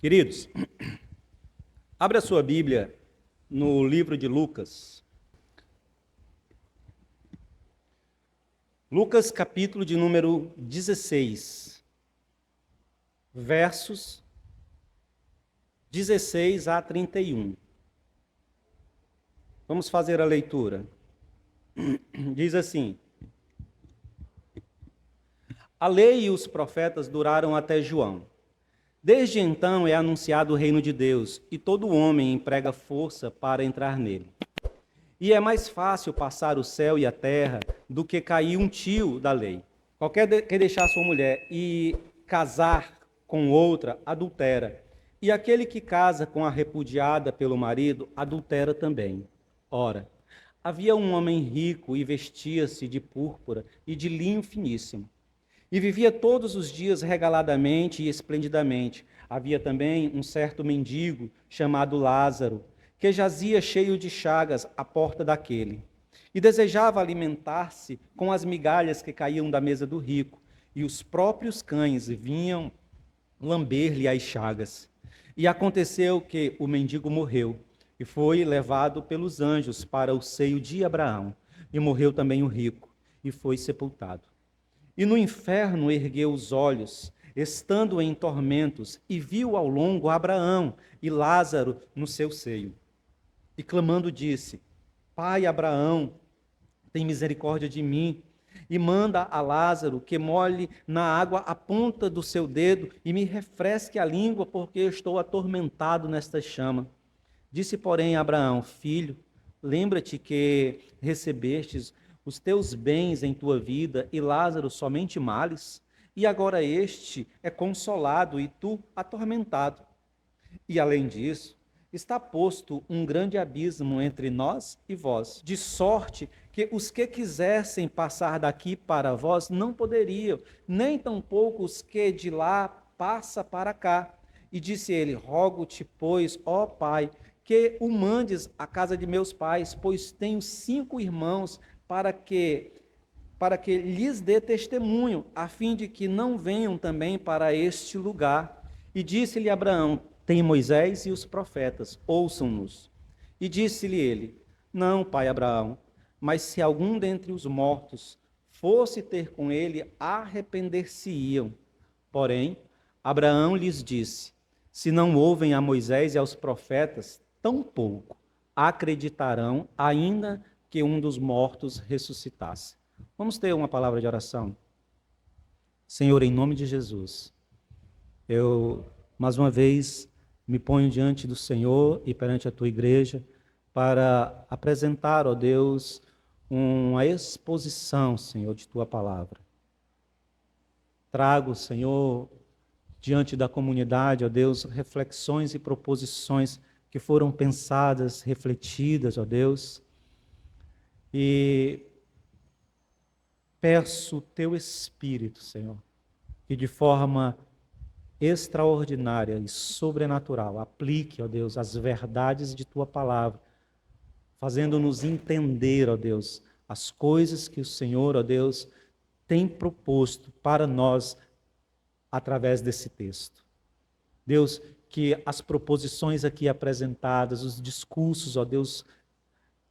Queridos, abra a sua Bíblia no livro de Lucas. Lucas, capítulo de número 16, versos 16 a 31. Vamos fazer a leitura. Diz assim: A lei e os profetas duraram até João. Desde então é anunciado o reino de Deus, e todo homem emprega força para entrar nele. E é mais fácil passar o céu e a terra do que cair um tio da lei. Qualquer que deixar sua mulher e casar com outra, adultera. E aquele que casa com a repudiada pelo marido, adultera também. Ora, havia um homem rico e vestia-se de púrpura e de linho finíssimo. E vivia todos os dias regaladamente e esplendidamente. Havia também um certo mendigo chamado Lázaro, que jazia cheio de chagas à porta daquele. E desejava alimentar-se com as migalhas que caíam da mesa do rico, e os próprios cães vinham lamber-lhe as chagas. E aconteceu que o mendigo morreu, e foi levado pelos anjos para o seio de Abraão. E morreu também o rico, e foi sepultado. E no inferno ergueu os olhos, estando em tormentos, e viu ao longo Abraão e Lázaro no seu seio. E clamando disse: Pai Abraão, tem misericórdia de mim, e manda a Lázaro que molhe na água a ponta do seu dedo e me refresque a língua, porque eu estou atormentado nesta chama. Disse, porém, Abraão: Filho, lembra-te que recebestes os teus bens em tua vida, e Lázaro somente males, e agora este é consolado e tu atormentado. E além disso, está posto um grande abismo entre nós e vós, de sorte que os que quisessem passar daqui para vós não poderiam, nem tampouco os que de lá passa para cá. E disse ele: Rogo-te, pois, ó Pai, que o mandes à casa de meus pais, pois tenho 5 irmãos, para que lhes dê testemunho, a fim de que não venham também para este lugar. E disse-lhe Abraão: Tem Moisés e os profetas, ouçam-nos. E disse-lhe ele: Não, pai Abraão, mas se algum dentre os mortos fosse ter com ele, arrepender-se-iam. Porém, Abraão lhes disse: Se não ouvem a Moisés e aos profetas, tampouco acreditarão, ainda que um dos mortos ressuscitasse. Vamos ter uma palavra de oração? Senhor, em nome de Jesus, eu, mais uma vez, me ponho diante do Senhor e perante a Tua igreja para apresentar, ó Deus, uma exposição, Senhor, de Tua palavra. Trago, Senhor, diante da comunidade, ó Deus, reflexões e proposições que foram pensadas, refletidas, ó Deus, e peço o Teu Espírito, Senhor, que de forma extraordinária e sobrenatural aplique, ó Deus, as verdades de Tua palavra, fazendo-nos entender, ó Deus, as coisas que o Senhor, ó Deus, tem proposto para nós através desse texto. Deus, que as proposições aqui apresentadas, os discursos, ó Deus,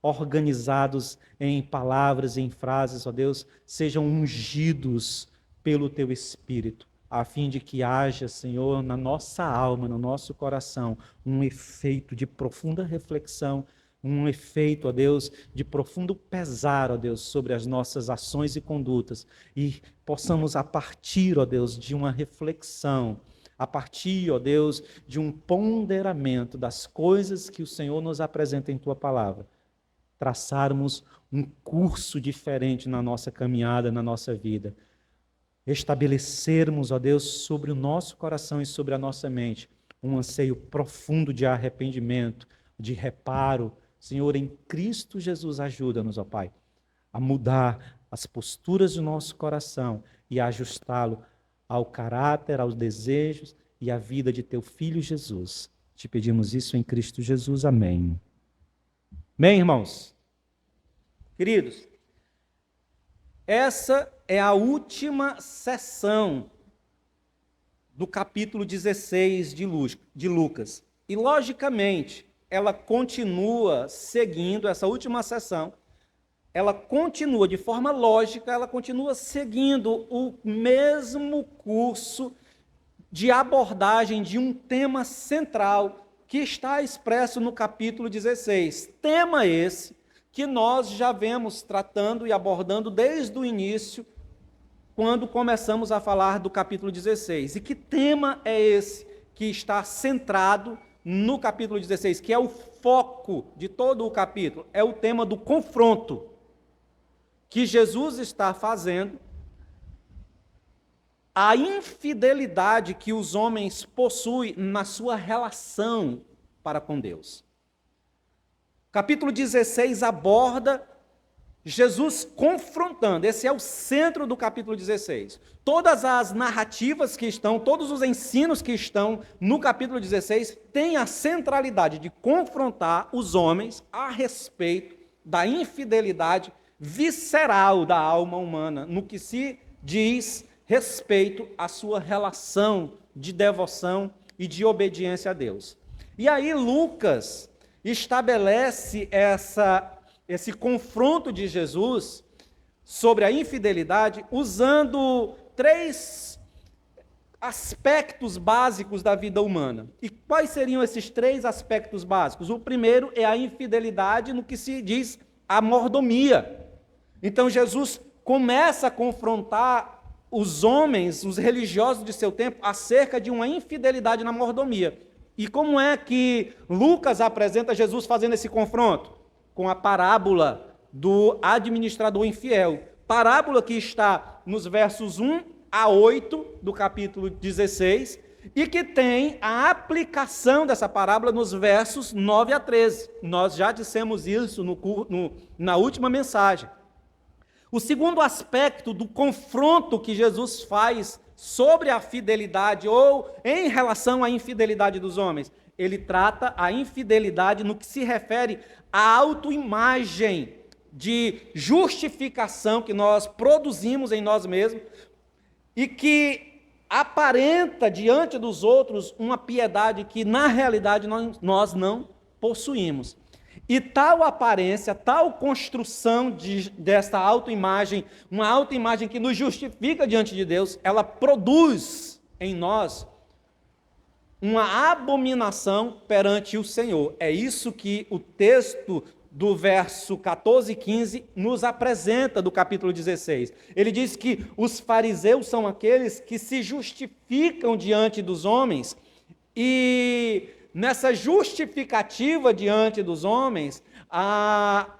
organizados em palavras, em frases, ó Deus, sejam ungidos pelo Teu Espírito, a fim de que haja, Senhor, na nossa alma, no nosso coração, um efeito de profunda reflexão, um efeito, ó Deus, de profundo pesar, ó Deus, sobre as nossas ações e condutas, e possamos, a partir, ó Deus, de uma reflexão, a partir, ó Deus, de um ponderamento das coisas que o Senhor nos apresenta em Tua palavra, traçarmos um curso diferente na nossa caminhada, na nossa vida. Estabelecermos, ó Deus, sobre o nosso coração e sobre a nossa mente, um anseio profundo de arrependimento, de reparo. Senhor, em Cristo Jesus, ajuda-nos, ó Pai, a mudar as posturas do nosso coração e a ajustá-lo ao caráter, aos desejos e à vida de Teu Filho Jesus. Te pedimos isso em Cristo Jesus. Amém. Bem, irmãos, queridos, essa é a última sessão do capítulo 16 de Lucas. E, logicamente, ela continua seguindo essa última sessão, ela continua, de forma lógica, ela continua seguindo o mesmo curso de abordagem de um tema central que está expresso no capítulo 16. Tema esse que nós já vemos tratando e abordando desde o início, quando começamos a falar do capítulo 16. E que tema é esse que está centrado no capítulo 16, que é o foco de todo o capítulo? É o tema do confronto que Jesus está fazendo a infidelidade que os homens possuem na sua relação para com Deus. Capítulo 16 aborda Jesus confrontando, esse é o centro do capítulo 16. Todas as narrativas que estão, todos os ensinos que estão no capítulo 16 têm a centralidade de confrontar os homens a respeito da infidelidade visceral da alma humana, no que se diz respeito à sua relação de devoção e de obediência a Deus. E aí Lucas estabelece esse confronto de Jesus sobre a infidelidade usando 3 aspectos básicos da vida humana. E quais seriam esses 3 aspectos básicos? O primeiro é a infidelidade no que se diz a mordomia. Então Jesus começa a confrontar os homens, os religiosos de seu tempo, acerca de uma infidelidade na mordomia. E como é que Lucas apresenta Jesus fazendo esse confronto? Com a parábola do administrador infiel. Parábola que está nos versos 1 a 8 do capítulo 16 e que tem a aplicação dessa parábola nos versos 9 a 13. Nós já dissemos isso na última mensagem. O segundo aspecto do confronto que Jesus faz sobre a fidelidade ou em relação à infidelidade dos homens, ele trata a infidelidade no que se refere à autoimagem de justificação que nós produzimos em nós mesmos e que aparenta diante dos outros uma piedade que na realidade nós não possuímos. E tal aparência, tal construção desta autoimagem, uma autoimagem que nos justifica diante de Deus, ela produz em nós uma abominação perante o Senhor. É isso que o texto do verso 14 e 15 nos apresenta do capítulo 16. Ele diz que os fariseus são aqueles que se justificam diante dos homens e nessa justificativa diante dos homens,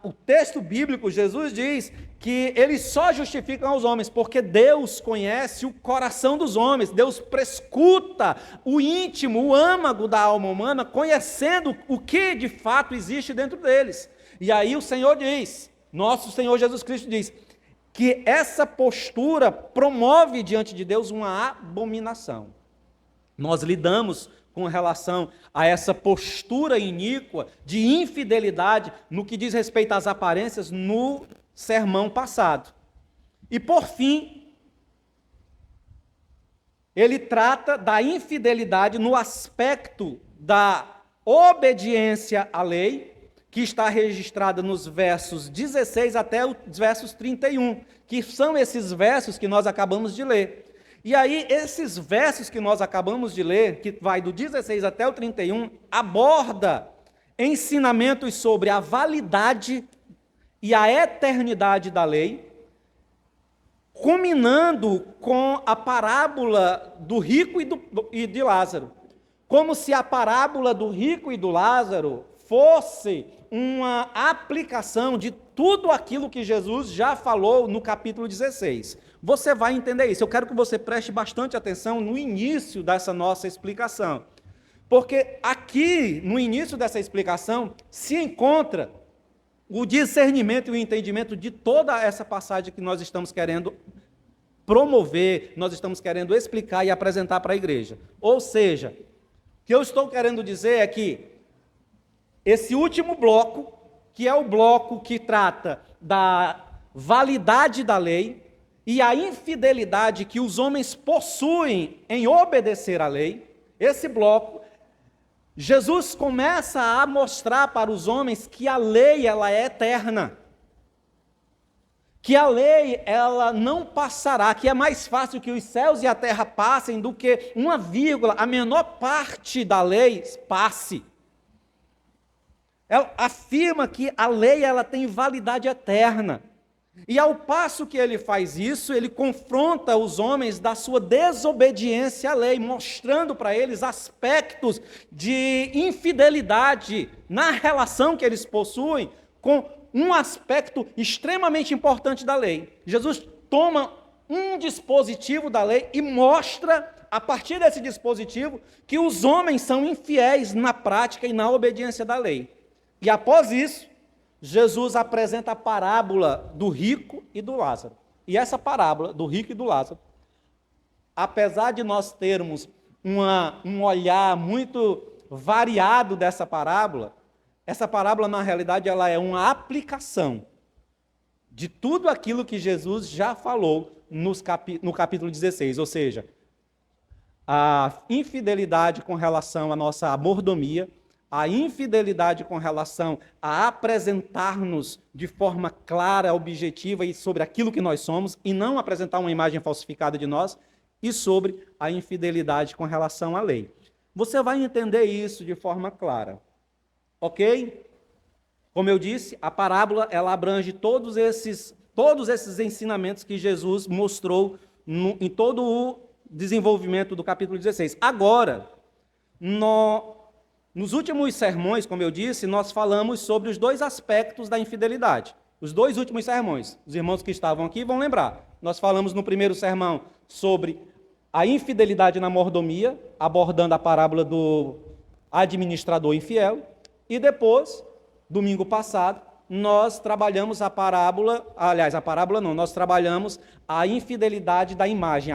o texto bíblico, Jesus diz que eles só justificam aos homens, porque Deus conhece o coração dos homens, Deus prescuta o íntimo, o âmago da alma humana, conhecendo o que de fato existe dentro deles. E aí o Senhor diz, nosso Senhor Jesus Cristo diz, que essa postura promove diante de Deus uma abominação. Nós lidamos com relação a essa postura iníqua de infidelidade no que diz respeito às aparências no sermão passado. E por fim, ele trata da infidelidade no aspecto da obediência à lei, que está registrada nos versos 16 até os versos 31, que são esses versos que nós acabamos de ler. E aí, esses versos que nós acabamos de ler, que vai do 16 até o 31, aborda ensinamentos sobre a validade e a eternidade da lei, culminando com a parábola do rico e de Lázaro. Como se a parábola do rico e do Lázaro fosse uma aplicação de tudo aquilo que Jesus já falou no capítulo 16. Você vai entender isso. Eu quero que você preste bastante atenção no início dessa nossa explicação. Porque aqui, no início dessa explicação, se encontra o discernimento e o entendimento de toda essa passagem que nós estamos querendo promover, nós estamos querendo explicar e apresentar para a igreja. Ou seja, o que eu estou querendo dizer é que esse último bloco, que é o bloco que trata da validade da lei, e a infidelidade que os homens possuem em obedecer à lei, esse bloco, Jesus começa a mostrar para os homens que a lei ela é eterna. Que a lei ela não passará, que é mais fácil que os céus e a terra passem do que uma vírgula, a menor parte da lei passe. Ela afirma que a lei ela tem validade eterna. E ao passo que ele faz isso, ele confronta os homens da sua desobediência à lei, mostrando para eles aspectos de infidelidade na relação que eles possuem com um aspecto extremamente importante da lei. Jesus toma um dispositivo da lei e mostra, a partir desse dispositivo, que os homens são infiéis na prática e na obediência da lei. E após isso, Jesus apresenta a parábola do rico e do Lázaro. E essa parábola do rico e do Lázaro, apesar de nós termos um olhar muito variado dessa parábola, essa parábola, na realidade, ela é uma aplicação de tudo aquilo que Jesus já falou no capítulo 16, ou seja, a infidelidade com relação à nossa mordomia, a infidelidade com relação a apresentar-nos de forma clara, objetiva e sobre aquilo que nós somos, e não apresentar uma imagem falsificada de nós, e sobre a infidelidade com relação à lei. Você vai entender isso de forma clara. Ok? Como eu disse, a parábola ela abrange todos esses ensinamentos que Jesus mostrou em todo o desenvolvimento do capítulo 16. Agora, nos últimos sermões, como eu disse, nós falamos sobre os dois aspectos da infidelidade. Os dois últimos sermões. Os irmãos que estavam aqui vão lembrar. Nós falamos no primeiro sermão sobre a infidelidade na mordomia, abordando a parábola do administrador infiel. E depois, domingo passado, nós trabalhamos nós trabalhamos a infidelidade da imagem,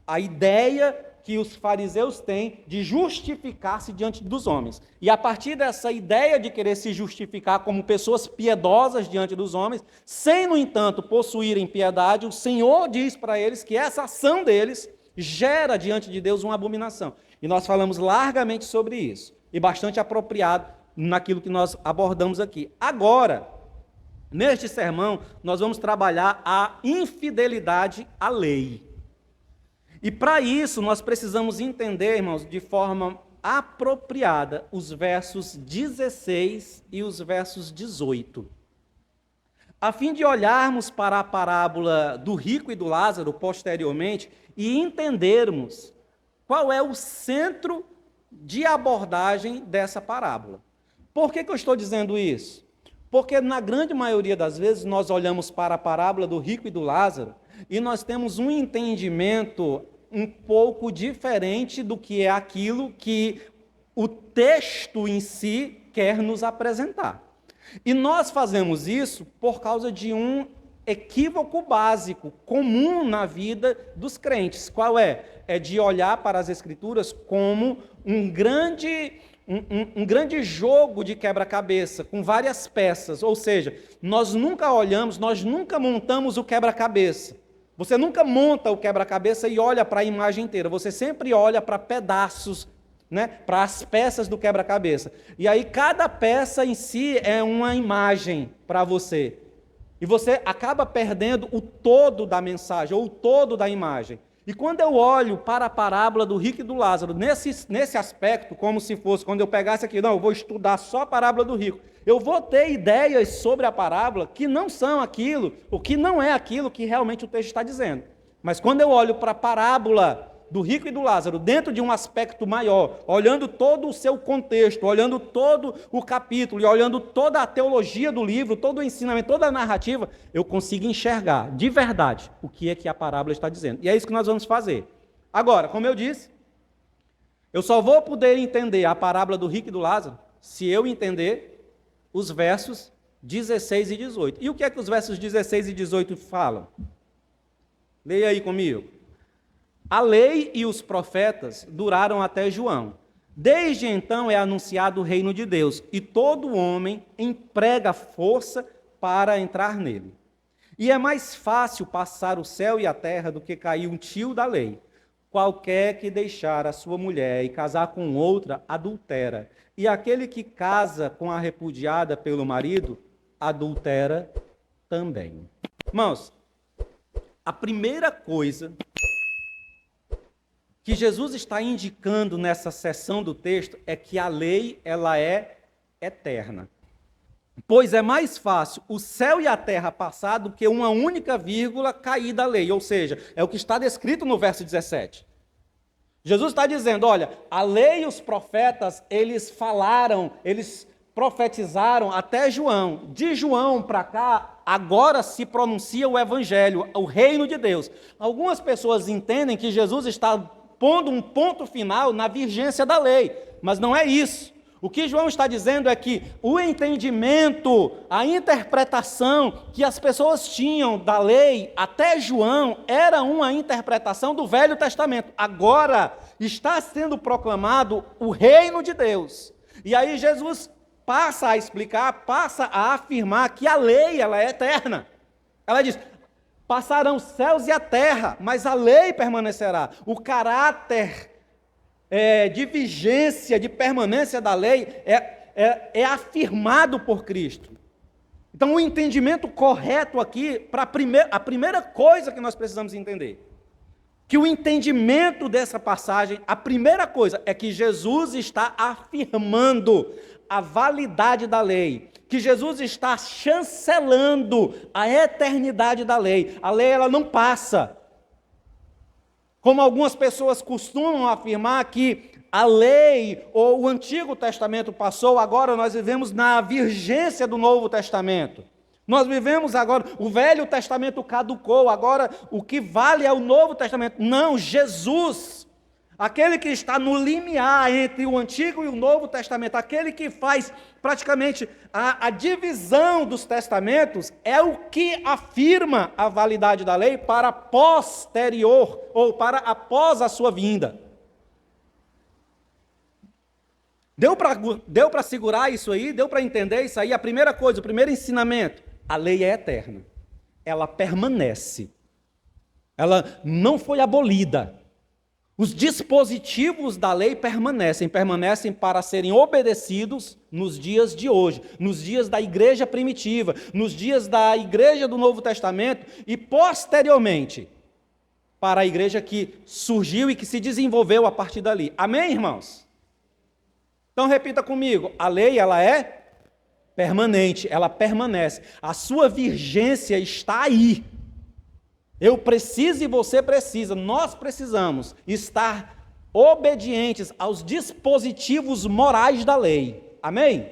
a ideia que os fariseus têm de justificar-se diante dos homens. E a partir dessa ideia de querer se justificar como pessoas piedosas diante dos homens, sem, no entanto, possuírem piedade, o Senhor diz para eles que essa ação deles gera diante de Deus uma abominação. E nós falamos largamente sobre isso, e bastante apropriado naquilo que nós abordamos aqui. Agora, neste sermão, nós vamos trabalhar a infidelidade à lei. E para isso, nós precisamos entender, irmãos, de forma apropriada, os versos 16 e os versos 18. A fim de olharmos para a parábola do rico e do Lázaro posteriormente e entendermos qual é o centro de abordagem dessa parábola. Por que eu estou dizendo isso? Porque na grande maioria das vezes nós olhamos para a parábola do rico e do Lázaro e nós temos um entendimento um pouco diferente do que é aquilo que o texto em si quer nos apresentar. E nós fazemos isso por causa de um equívoco básico, comum na vida dos crentes. Qual é? É de olhar para as Escrituras como um grande jogo de quebra-cabeça, com várias peças. Ou seja, nós nunca olhamos, nós nunca montamos o quebra-cabeça. Você nunca monta o quebra-cabeça e olha para a imagem inteira. Você sempre olha para pedaços, né? Para as peças do quebra-cabeça. E aí cada peça em si é uma imagem para você. E você acaba perdendo o todo da mensagem, ou o todo da imagem. E quando eu olho para a parábola do rico e do Lázaro, nesse aspecto, como se fosse, quando eu pegasse aqui, não, eu vou estudar só a parábola do rico, eu vou ter ideias sobre a parábola que não são aquilo, o que não é aquilo que realmente o texto está dizendo. Mas quando eu olho para a parábola do rico e do Lázaro, dentro de um aspecto maior, olhando todo o seu contexto, olhando todo o capítulo e olhando toda a teologia do livro, todo o ensinamento, toda a narrativa, eu consigo enxergar de verdade o que é que a parábola está dizendo. E é isso que nós vamos fazer. Agora, como eu disse, eu só vou poder entender a parábola do rico e do Lázaro se eu entender os versos 16 e 18. E o que é que os versos 16 e 18 falam? Leia aí comigo. A lei e os profetas duraram até João. Desde então é anunciado o reino de Deus, e todo homem emprega força para entrar nele. E é mais fácil passar o céu e a terra do que cair um tio da lei. Qualquer que deixar a sua mulher e casar com outra, adultera. E aquele que casa com a repudiada pelo marido, adultera também. Irmãos, a primeira coisa que Jesus está indicando nessa seção do texto é que a lei, ela é eterna. Pois é mais fácil o céu e a terra passar do que uma única vírgula cair da lei. Ou seja, é o que está descrito no verso 17. Jesus está dizendo, olha, a lei e os profetas, eles falaram, eles profetizaram até João. De João para cá, agora se pronuncia o evangelho, o reino de Deus. Algumas pessoas entendem que Jesus está pondo um ponto final na vigência da lei, mas não é isso. O que João está dizendo é que o entendimento, a interpretação que as pessoas tinham da lei até João era uma interpretação do Velho Testamento. Agora está sendo proclamado o reino de Deus. E aí Jesus passa a explicar, passa a afirmar que a lei, ela é eterna. Ela diz, passarão os céus e a terra, mas a lei permanecerá. O caráter de vigência, de permanência da lei é afirmado por Cristo. Então, o entendimento correto aqui, a primeira coisa que nós precisamos entender, que o entendimento dessa passagem, a primeira coisa é que Jesus está afirmando a validade da lei, que Jesus está chancelando a eternidade da lei. A lei, ela não passa. Como algumas pessoas costumam afirmar que a lei ou o Antigo Testamento passou, agora nós vivemos na vigência do Novo Testamento. Nós vivemos agora, o Velho Testamento caducou, agora o que vale é o Novo Testamento. Não, Jesus, aquele que está no limiar entre o Antigo e o Novo Testamento, aquele que faz praticamente a divisão dos testamentos, é o que afirma a validade da lei para posterior, ou para após a sua vinda. Deu para segurar isso aí? Deu para entender isso aí? A primeira coisa, o primeiro ensinamento, a lei é eterna. Ela permanece. Ela não foi abolida. Os dispositivos da lei permanecem para serem obedecidos nos dias de hoje, nos dias da igreja primitiva, nos dias da igreja do Novo Testamento e posteriormente para a igreja que surgiu e que se desenvolveu a partir dali. Amém, irmãos? Então repita comigo, a lei, ela é permanente, ela permanece. A sua vigência está aí. Eu preciso e você precisa, nós precisamos estar obedientes aos dispositivos morais da lei. Amém?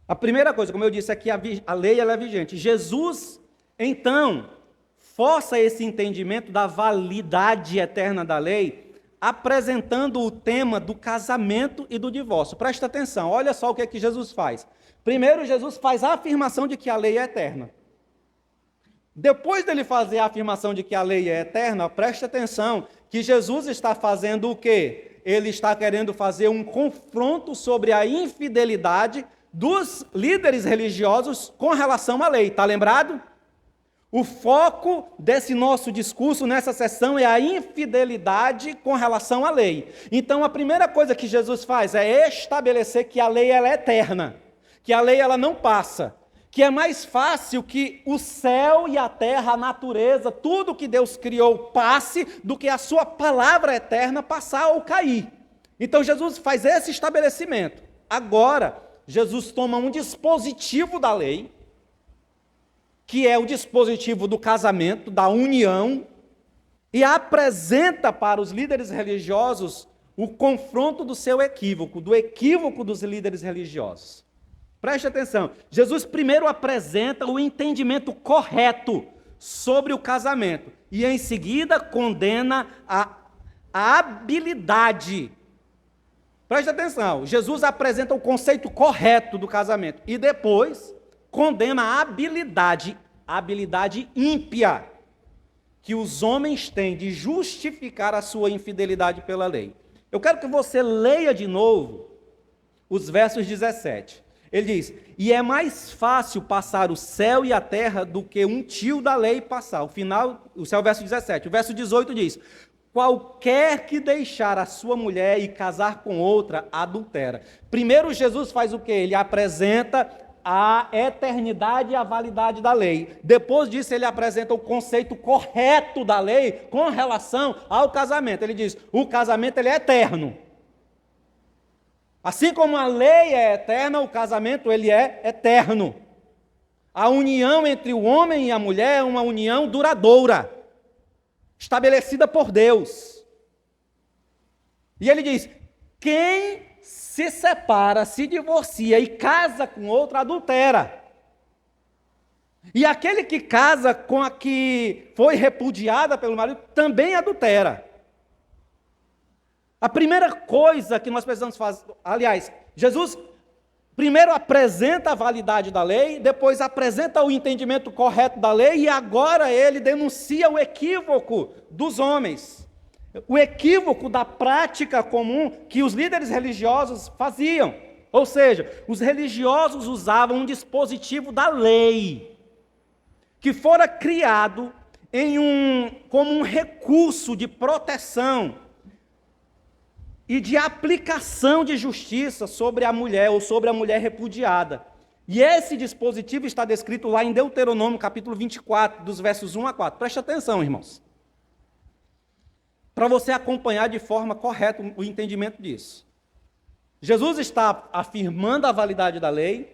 A primeira coisa, como eu disse, é que a lei, ela é vigente. Jesus, então, força esse entendimento da validade eterna da lei, apresentando o tema do casamento e do divórcio. Presta atenção, olha só o que é que Jesus faz. Primeiro, Jesus faz a afirmação de que a lei é eterna. Depois dele fazer a afirmação de que a lei é eterna, preste atenção, que Jesus está fazendo o quê? Ele está querendo fazer um confronto sobre a infidelidade dos líderes religiosos com relação à lei. Está lembrado? O foco desse nosso discurso nessa sessão é a infidelidade com relação à lei. Então, a primeira coisa que Jesus faz é estabelecer que a lei ela é eterna, que a lei ela não passa, que é mais fácil que o céu e a terra, a natureza, tudo que Deus criou passe, do que a sua palavra eterna passar ou cair. Então Jesus faz esse estabelecimento. Agora, Jesus toma um dispositivo da lei, que é o dispositivo do casamento, da união, e apresenta para os líderes religiosos o confronto do seu equívoco, do equívoco dos líderes religiosos. Preste atenção, Jesus primeiro apresenta o entendimento correto sobre o casamento e em seguida condena a habilidade. Preste atenção, Jesus apresenta o conceito correto do casamento e depois condena a habilidade ímpia que os homens têm de justificar a sua infidelidade pela lei. Eu quero que você leia de novo os versos 17. Ele diz: e é mais fácil passar o céu e a terra do que um tio da lei passar. Esse é o verso 17. O verso 18 diz: qualquer que deixar a sua mulher e casar com outra, adultera. Primeiro Jesus faz o quê? Ele apresenta a eternidade e a validade da lei. Depois disso, ele apresenta o conceito correto da lei com relação ao casamento. Ele diz: o casamento ele é eterno. Assim como a lei é eterna, o casamento ele é eterno. A união entre o homem e a mulher é uma união duradoura, estabelecida por Deus. E ele diz: quem se separa, se divorcia e casa com outra, adultera. E aquele que casa com a que foi repudiada pelo marido, também adultera. A primeira coisa que nós precisamos fazer, aliás, Jesus primeiro apresenta a validade da lei, depois apresenta o entendimento correto da lei, e agora ele denuncia o equívoco dos homens, o equívoco da prática comum que os líderes religiosos faziam. Ou seja, os religiosos usavam um dispositivo da lei, que fora criado como um recurso de proteção e de aplicação de justiça sobre a mulher ou sobre a mulher repudiada. E esse dispositivo está descrito lá em Deuteronômio, capítulo 24, dos versos 1 a 4. Preste atenção, irmãos, para você acompanhar de forma correta o entendimento disso. Jesus está afirmando a validade da lei.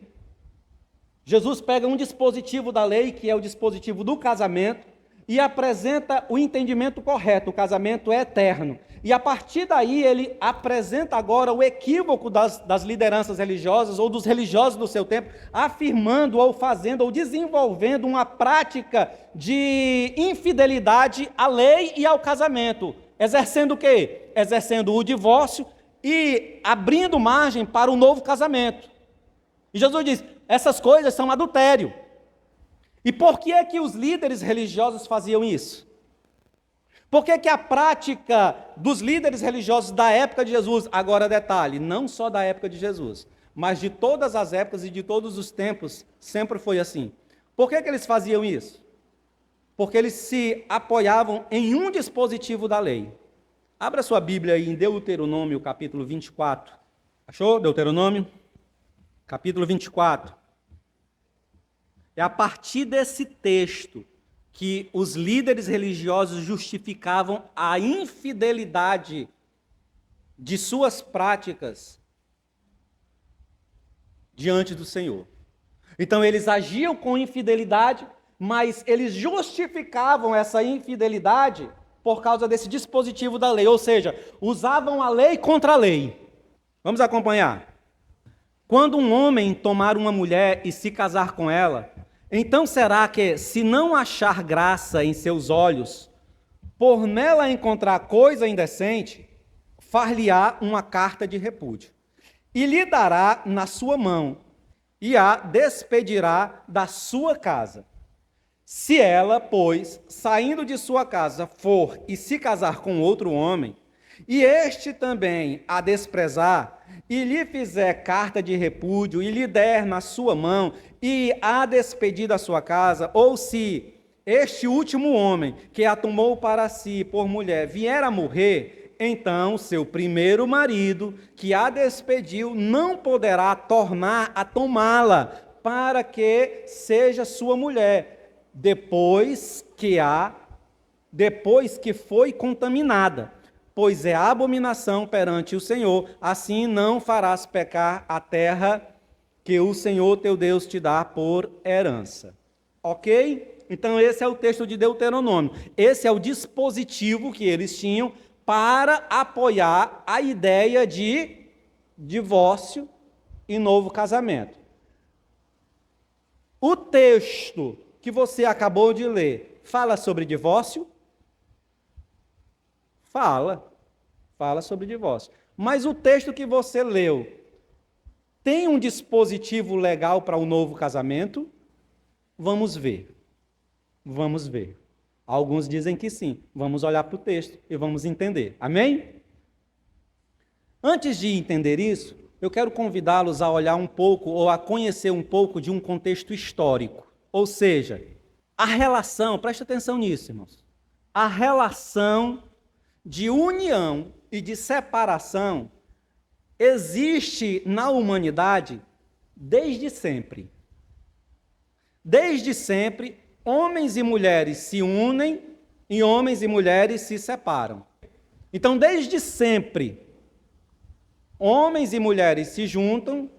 Jesus pega um dispositivo da lei, que é o dispositivo do casamento, e apresenta o entendimento correto: o casamento é eterno. E a partir daí ele apresenta agora o equívoco das lideranças religiosas ou dos religiosos do seu tempo, afirmando ou fazendo ou desenvolvendo uma prática de infidelidade à lei e ao casamento. Exercendo o quê? Exercendo o divórcio e abrindo margem para o novo casamento. E Jesus diz: essas coisas são adultério. E por que é que os líderes religiosos faziam isso? Por que que a prática dos líderes religiosos da época de Jesus, agora detalhe, não só da época de Jesus, mas de todas as épocas e de todos os tempos, sempre foi assim? Por que que eles faziam isso? Porque eles se apoiavam em um dispositivo da lei. Abra sua Bíblia aí em Deuteronômio, capítulo 24. Achou? Deuteronômio? Capítulo 24. É a partir desse texto que os líderes religiosos justificavam a infidelidade de suas práticas diante do Senhor. Então eles agiam com infidelidade, mas eles justificavam essa infidelidade por causa desse dispositivo da lei, ou seja, usavam a lei contra a lei. Vamos acompanhar. Quando um homem tomar uma mulher e se casar com ela, então será que, se não achar graça em seus olhos, por nela encontrar coisa indecente, far-lhe-á uma carta de repúdio, e lhe dará na sua mão, e a despedirá da sua casa. Se ela, pois, saindo de sua casa, for e se casar com outro homem, e este também a desprezar, e lhe fizer carta de repúdio, e lhe der na sua mão, e a despedir da sua casa, ou se este último homem, que a tomou para si por mulher, vier a morrer, então seu primeiro marido, que a despediu, não poderá tornar a tomá-la, para que seja sua mulher, depois que foi contaminada. Pois é abominação perante o Senhor, assim não farás pecar a terra que o Senhor teu Deus te dá por herança. Ok? Então esse é o texto de Deuteronômio. Esse é o dispositivo que eles tinham para apoiar a ideia de divórcio e novo casamento. O texto que você acabou de ler fala sobre divórcio? Fala sobre divórcio. Mas o texto que você leu tem um dispositivo legal para o novo casamento? Vamos ver. Vamos ver. Alguns dizem que sim. Vamos olhar para o texto e vamos entender. Amém? Antes de entender isso, eu quero convidá-los a olhar um pouco ou a conhecer um pouco de um contexto histórico. Ou seja, a relação, preste atenção nisso, irmãos, a relação de união e de separação existe na humanidade desde sempre. Desde sempre, homens e mulheres se unem e homens e mulheres se separam. Então, desde sempre, homens e mulheres se juntam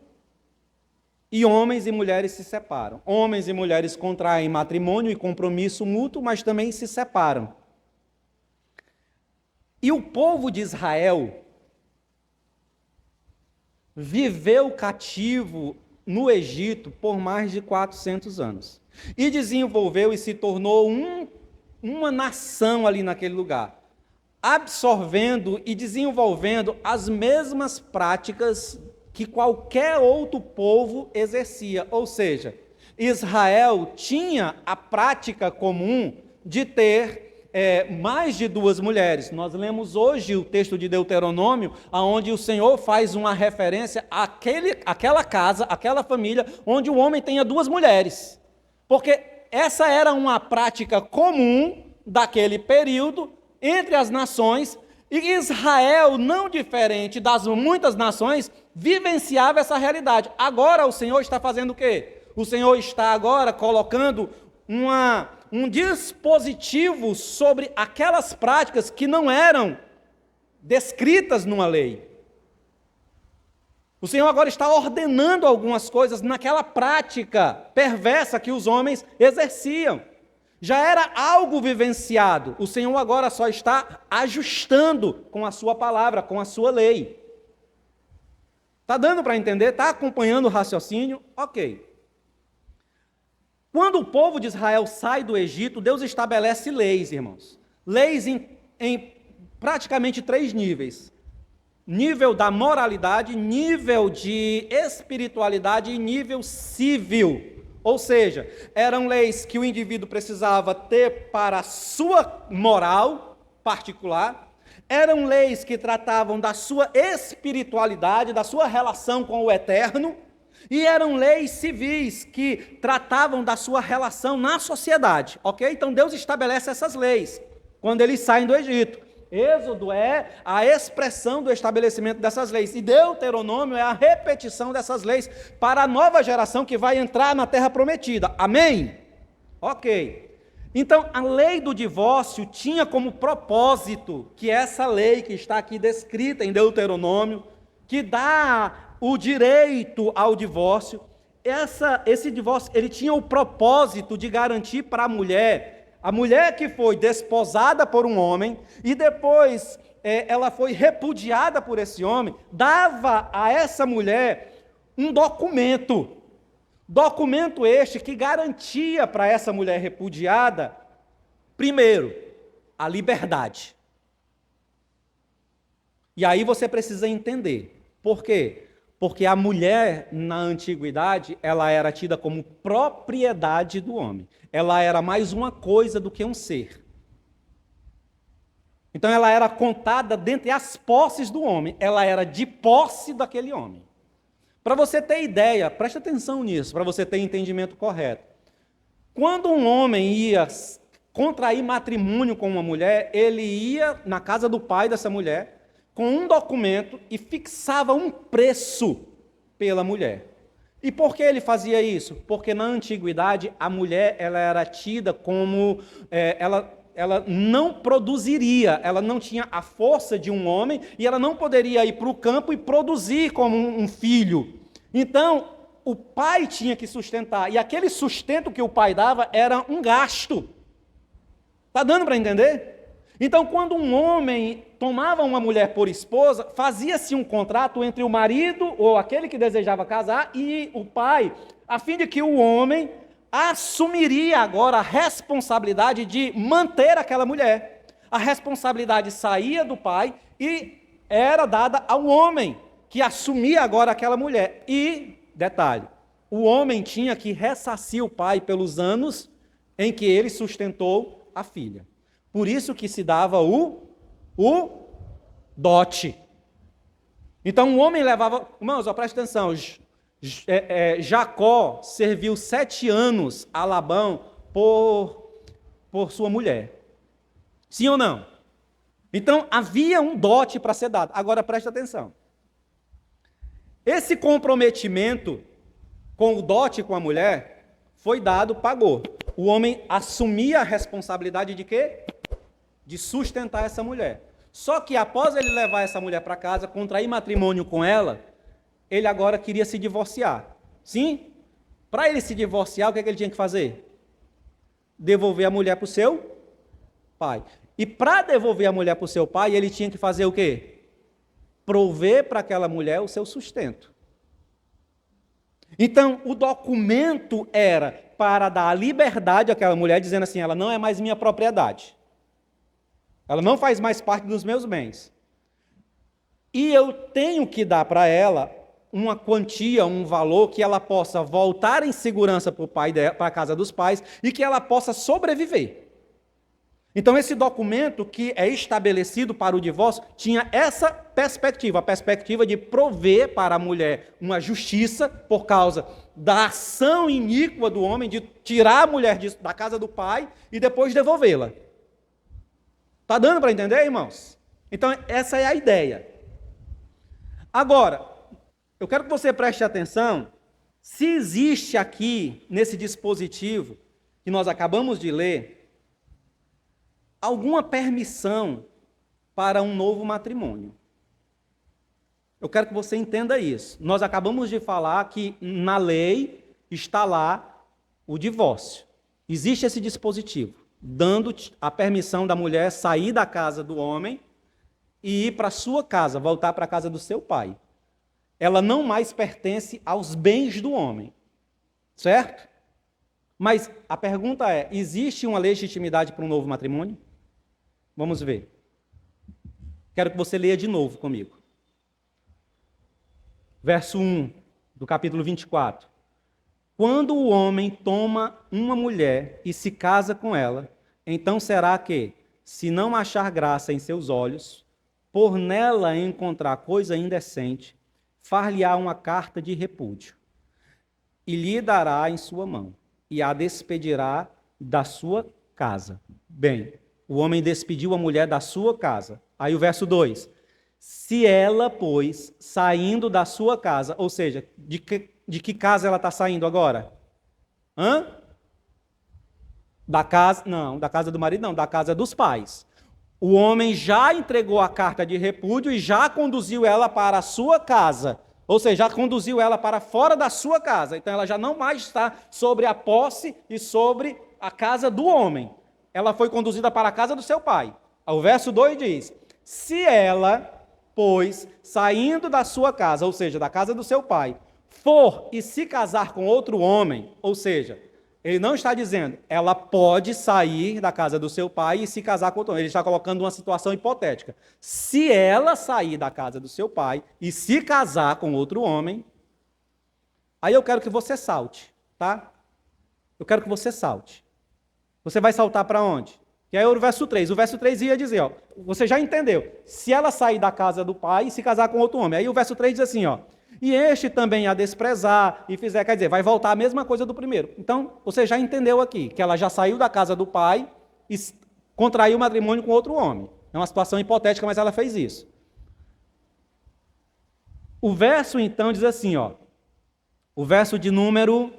e homens e mulheres se separam. Homens e mulheres contraem matrimônio e compromisso mútuo, mas também se separam. E o povo de Israel viveu cativo no Egito por mais de 400 anos. E desenvolveu e se tornou uma nação ali naquele lugar, absorvendo e desenvolvendo as mesmas práticas que qualquer outro povo exercia. Ou seja, Israel tinha a prática comum de ter mais de duas mulheres. Nós lemos hoje o texto de Deuteronômio, onde o Senhor faz uma referência àquela casa, àquela família, onde o homem tenha duas mulheres. Porque essa era uma prática comum daquele período entre as nações, e Israel, não diferente das muitas nações, vivenciava essa realidade. Agora o Senhor está fazendo o quê? O Senhor está agora colocando um dispositivo sobre aquelas práticas que não eram descritas numa lei. O Senhor agora está ordenando algumas coisas naquela prática perversa que os homens exerciam. Já era algo vivenciado, o Senhor agora só está ajustando com a sua palavra, com a sua lei. Está dando para entender? Está acompanhando o raciocínio? Ok. Quando o povo de Israel sai do Egito, Deus estabelece leis, irmãos. Leis em praticamente 3 níveis. Nível da moralidade, nível de espiritualidade e nível civil. Ou seja, eram leis que o indivíduo precisava ter para a sua moral particular, eram leis que tratavam da sua espiritualidade, da sua relação com o eterno, e eram leis civis que tratavam da sua relação na sociedade, ok? Então Deus estabelece essas leis quando eles saem do Egito. Êxodo é a expressão do estabelecimento dessas leis, e Deuteronômio é a repetição dessas leis para a nova geração que vai entrar na terra prometida. Amém? Ok. Então, a lei do divórcio tinha como propósito que essa lei que está aqui descrita em Deuteronômio, que dá o direito ao divórcio, esse divórcio ele tinha o propósito de garantir para a mulher que foi desposada por um homem e depois ela foi repudiada por esse homem, dava a essa mulher um documento este que garantia para essa mulher repudiada, primeiro, a liberdade. E aí você precisa entender, por quê? Porque a mulher, na antiguidade, ela era tida como propriedade do homem. Ela era mais uma coisa do que um ser. Então, ela era contada dentre as posses do homem. Ela era de posse daquele homem. Para você ter ideia, preste atenção nisso, para você ter entendimento correto. Quando um homem ia contrair matrimônio com uma mulher, ele ia na casa do pai dessa mulher, com um documento e fixava um preço pela mulher. E por que ele fazia isso? Porque na antiguidade a mulher ela era tida como ela não produziria, ela não tinha a força de um homem e ela não poderia ir para o campo e produzir como um filho. Então o pai tinha que sustentar, e aquele sustento que o pai dava era um gasto. Está dando para entender? Então, quando um homem tomava uma mulher por esposa, fazia-se um contrato entre o marido ou aquele que desejava casar e o pai, a fim de que o homem assumiria agora a responsabilidade de manter aquela mulher. A responsabilidade saía do pai e era dada ao homem, que assumia agora aquela mulher. E, detalhe, o homem tinha que ressarcir o pai pelos anos em que ele sustentou a filha. Por isso que se dava o dote. Então o homem levava... Irmãos, ó, presta atenção. Jacó serviu 7 anos a Labão por sua mulher. Sim ou não? Então havia um dote para ser dado. Agora presta atenção. Esse comprometimento com o dote com a mulher foi dado, pagou. O homem assumia a responsabilidade de quê? De sustentar essa mulher. Só que após ele levar essa mulher para casa, contrair matrimônio com ela, ele agora queria se divorciar. Sim? Para ele se divorciar, o que é que ele tinha que fazer? Devolver a mulher para o seu pai. E para devolver a mulher para o seu pai, ele tinha que fazer o quê? Prover para aquela mulher o seu sustento. Então, o documento era para dar liberdade àquela mulher, dizendo assim, ela não é mais minha propriedade. Ela não faz mais parte dos meus bens. E eu tenho que dar para ela uma quantia, um valor que ela possa voltar em segurança para o pai dela, para a casa dos pais, e que ela possa sobreviver. Então, esse documento que é estabelecido para o divórcio tinha essa perspectiva, a perspectiva de prover para a mulher uma justiça por causa da ação iníqua do homem, de tirar a mulher da casa do pai e depois devolvê-la. Está dando para entender, irmãos? Então, essa é a ideia. Agora, eu quero que você preste atenção se existe aqui, nesse dispositivo que nós acabamos de ler, alguma permissão para um novo matrimônio. Eu quero que você entenda isso. Nós acabamos de falar que na lei está lá o divórcio. Existe esse dispositivo, dando a permissão da mulher sair da casa do homem e ir para a sua casa, voltar para a casa do seu pai. Ela não mais pertence aos bens do homem, certo? Mas a pergunta é, existe uma legitimidade para um novo matrimônio? Vamos ver. Quero que você leia de novo comigo. Verso 1 do capítulo 24. Quando o homem toma uma mulher e se casa com ela, então será que, se não achar graça em seus olhos, por nela encontrar coisa indecente, far-lhe-á uma carta de repúdio, e lhe dará em sua mão, e a despedirá da sua casa. Bem, o homem despediu a mulher da sua casa. Aí o verso 2. Se ela, pois, saindo da sua casa, ou seja, de que casa ela está saindo agora? Da casa, não, da casa do marido não, da casa dos pais. O homem já entregou a carta de repúdio e já conduziu ela para a sua casa. Ou seja, já conduziu ela para fora da sua casa. Então ela já não mais está sobre a posse e sobre a casa do homem. Ela foi conduzida para a casa do seu pai. O verso 2 diz, se ela, pois, saindo da sua casa, ou seja, da casa do seu pai, for e se casar com outro homem, ou seja, ele não está dizendo, ela pode sair da casa do seu pai e se casar com outro homem. Ele está colocando uma situação hipotética. Se ela sair da casa do seu pai e se casar com outro homem, aí eu quero que você salte, tá? Eu quero que você salte. Você vai saltar para onde? Que é o verso 3. O verso 3 ia dizer, ó, você já entendeu. Se ela sair da casa do pai e se casar com outro homem. Aí o verso 3 diz assim, ó, e este também a desprezar e fizer, quer dizer, vai voltar a mesma coisa do primeiro. Então, você já entendeu aqui, que ela já saiu da casa do pai e contraiu matrimônio com outro homem. É uma situação hipotética, mas ela fez isso. O verso, então, diz assim, ó, o verso de número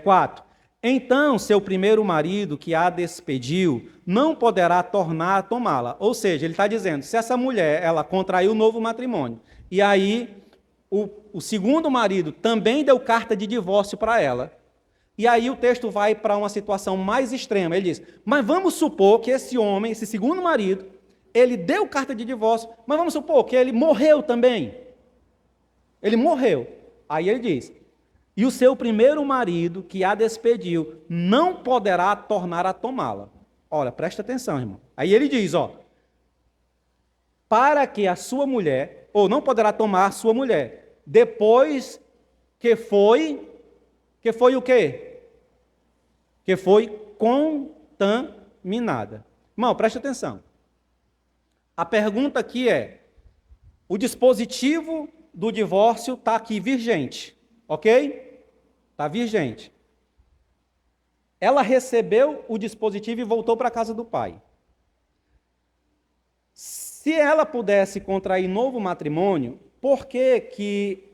4. Então, seu primeiro marido, que a despediu, não poderá tornar a tomá-la. Ou seja, ele está dizendo, se essa mulher, ela contraiu um novo matrimônio, e aí o segundo marido também deu carta de divórcio para ela, e aí o texto vai para uma situação mais extrema. Ele diz, mas vamos supor que esse homem, esse segundo marido, ele deu carta de divórcio, mas vamos supor que ele morreu também. Ele morreu. Aí ele diz, e o seu primeiro marido, que a despediu, não poderá tornar a tomá-la. Olha, presta atenção, irmão. Aí ele diz, ó, para que a sua mulher, ou não poderá tomar a sua mulher, depois que foi o quê? Que foi contaminada. Irmão, presta atenção. A pergunta aqui é, O dispositivo do divórcio está aqui vigente, ok? Está vigente. Ela recebeu o dispositivo e voltou para a casa do pai. Se ela pudesse contrair novo matrimônio, por que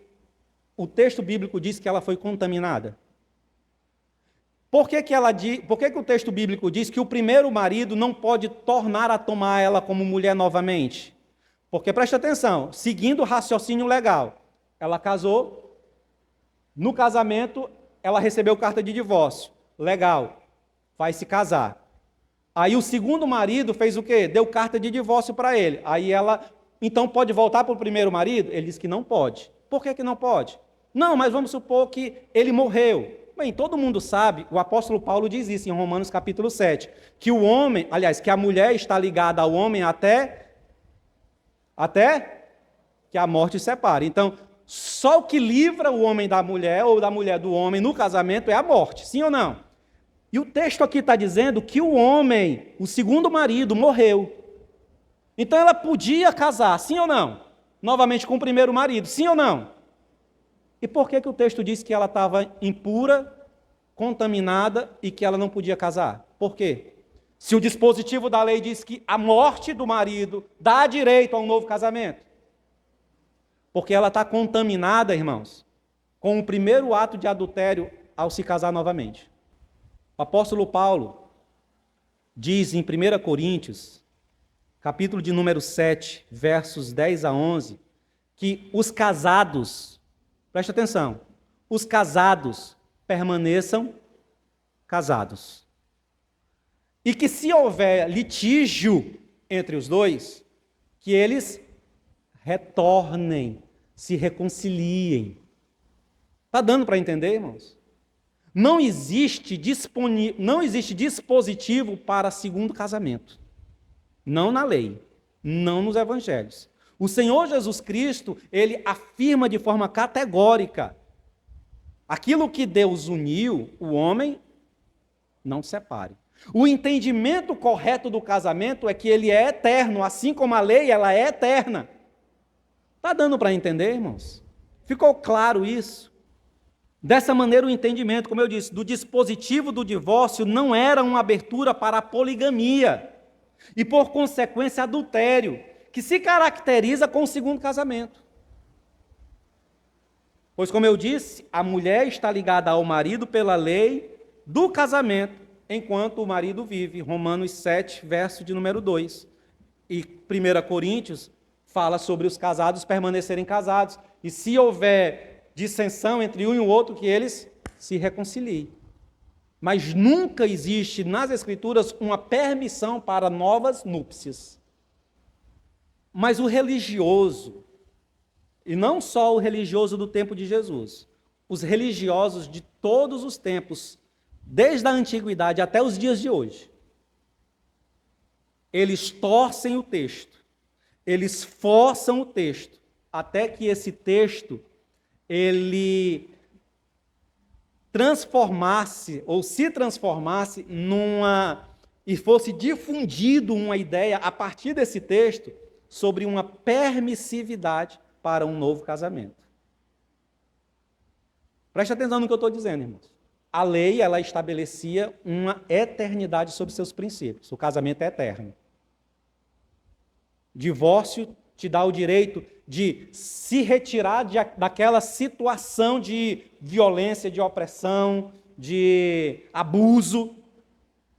o texto bíblico diz que ela foi contaminada? Por que o texto bíblico diz que o primeiro marido não pode tornar a tomar ela como mulher novamente? Porque, presta atenção, seguindo o raciocínio legal, ela casou, no casamento ela recebeu carta de divórcio, legal, vai se casar. Aí o segundo marido fez o quê? Deu carta de divórcio para ele. Aí ela, então pode voltar para o primeiro marido? Ele disse que não pode. Por que não pode? Não, mas vamos supor que ele morreu. Bem, todo mundo sabe, o apóstolo Paulo diz isso em Romanos capítulo 7, que o homem, aliás, que a mulher está ligada ao homem até que a morte separe. Então, só o que livra o homem da mulher ou da mulher do homem no casamento é a morte, sim ou não? E o texto aqui está dizendo que o homem, o segundo marido, morreu. Então ela podia casar, sim ou não? Novamente com o primeiro marido, sim ou não? E por que o texto diz que ela estava impura, contaminada e que ela não podia casar? Por quê? Se o dispositivo da lei diz que a morte do marido dá direito a um novo casamento. Porque ela está contaminada, irmãos, com o primeiro ato de adultério ao se casar novamente. O apóstolo Paulo diz em 1 Coríntios, capítulo de número 7, versos 10 a 11, que os casados, preste atenção, os casados permaneçam casados. E que se houver litígio entre os dois, que eles retornem, se reconciliem. Está dando para entender, irmãos? Não existe dispositivo para segundo casamento. Não na lei, não nos evangelhos. O Senhor Jesus Cristo, ele afirma de forma categórica: aquilo que Deus uniu, o homem não separe. O entendimento correto do casamento é que ele é eterno, assim como a lei, ela é eterna. Está dando para entender, irmãos? Ficou claro isso? Dessa maneira, o entendimento, como eu disse, do dispositivo do divórcio não era uma abertura para a poligamia e, por consequência, adultério, que se caracteriza com o segundo casamento. Pois, como eu disse, a mulher está ligada ao marido pela lei do casamento, enquanto o marido vive. Romanos 7, verso de número 2. E 1 Coríntios fala sobre os casados permanecerem casados. E se houver dissensão entre um e o outro, que eles se reconciliem. Mas nunca existe nas Escrituras uma permissão para novas núpcias. Mas o religioso, e não só o religioso do tempo de Jesus, os religiosos de todos os tempos, desde a antiguidade até os dias de hoje, eles torcem o texto, eles forçam o texto, até que esse texto ele transformasse ou se transformasse e fosse difundido uma ideia a partir desse texto sobre uma permissividade para um novo casamento. Preste atenção no que eu estou dizendo, irmãos. A lei, ela estabelecia uma eternidade sobre seus princípios. O casamento é eterno. Divórcio te dá o direito de se retirar daquela situação de violência, de opressão, de abuso,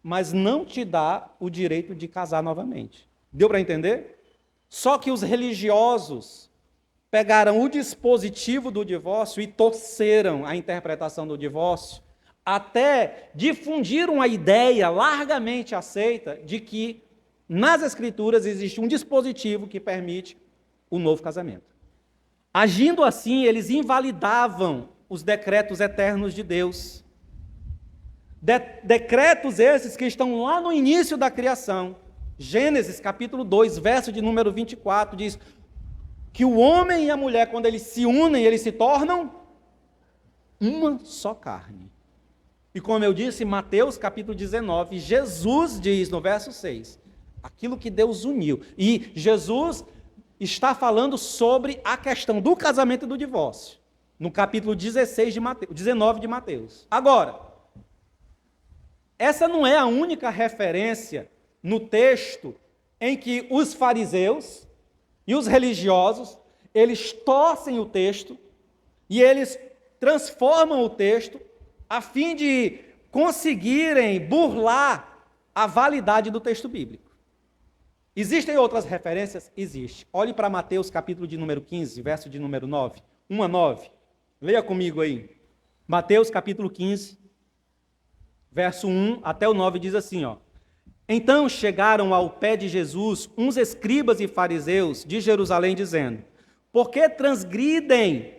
mas não te dá o direito de casar novamente. Deu para entender? Só que os religiosos pegaram o dispositivo do divórcio e torceram a interpretação do divórcio, até difundiram a ideia largamente aceita de que nas Escrituras existe um dispositivo que permite o novo casamento. Agindo assim, eles invalidavam os decretos eternos de Deus. Decretos esses que estão lá no início da criação. Gênesis capítulo 2, verso de número 24, diz que o homem e a mulher, quando eles se unem, eles se tornam uma só carne. E como eu disse, Mateus capítulo 19, Jesus diz no verso 6, aquilo que Deus uniu. E Jesus está falando sobre a questão do casamento e do divórcio, no capítulo 16 de Mateus, 19 de Mateus. Agora, essa não é a única referência no texto em que os fariseus e os religiosos, eles torcem o texto e eles transformam o texto a fim de conseguirem burlar a validade do texto bíblico. Existem outras referências? Existe. Olhe para Mateus, capítulo de número 15, verso de número 9, 1 a 9. Leia comigo aí. Mateus, capítulo 15, verso 1 até o 9, diz assim, ó. Então chegaram ao pé de Jesus uns escribas e fariseus de Jerusalém, dizendo: por que transgridem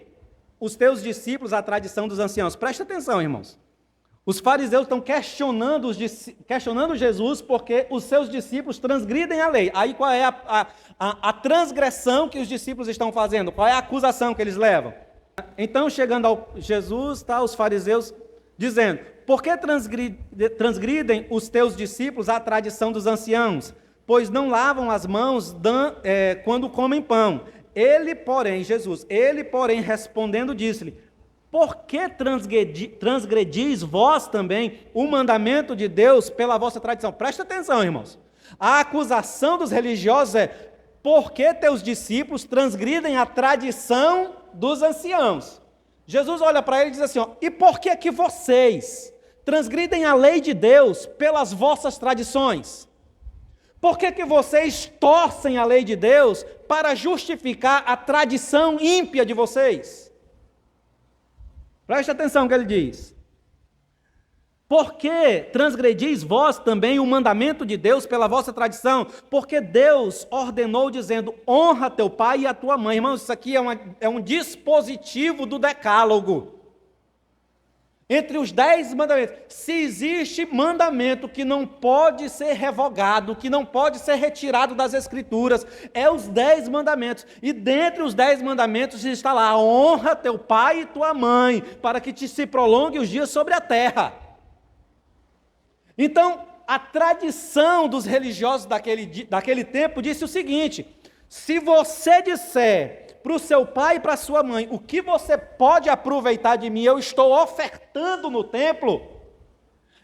os teus discípulos a tradição dos anciãos? Presta atenção, irmãos. Os fariseus estão questionando Jesus porque os seus discípulos transgridem a lei. Aí qual é a transgressão que os discípulos estão fazendo? Qual é a acusação que eles levam? Então, chegando a Jesus, os fariseus dizendo: por que transgridem os teus discípulos a tradição dos anciãos? Pois não lavam as mãos quando comem pão. Ele, porém, respondendo, disse-lhe: por que transgredis vós também o mandamento de Deus pela vossa tradição? Presta atenção, irmãos. A acusação dos religiosos é: por que teus discípulos transgridem a tradição dos anciãos? Jesus olha para ele e diz assim, ó, e por que vocês transgridem a lei de Deus pelas vossas tradições? Por que vocês torcem a lei de Deus para justificar a tradição ímpia de vocês? Preste atenção no que ele diz. Por que transgredis vós também o mandamento de Deus pela vossa tradição? Porque Deus ordenou dizendo: honra teu pai e a tua mãe. Irmãos, isso aqui é um dispositivo do decálogo. Entre os 10 mandamentos, se existe mandamento que não pode ser revogado, que não pode ser retirado das Escrituras, é os 10 mandamentos. E dentre os 10 mandamentos está lá: honra teu pai e tua mãe, para que te se prolongue os dias sobre a terra. Então, a tradição dos religiosos daquele tempo disse o seguinte: se você disser para o seu pai e para a sua mãe o que você pode aproveitar de mim, eu estou ofertando no templo,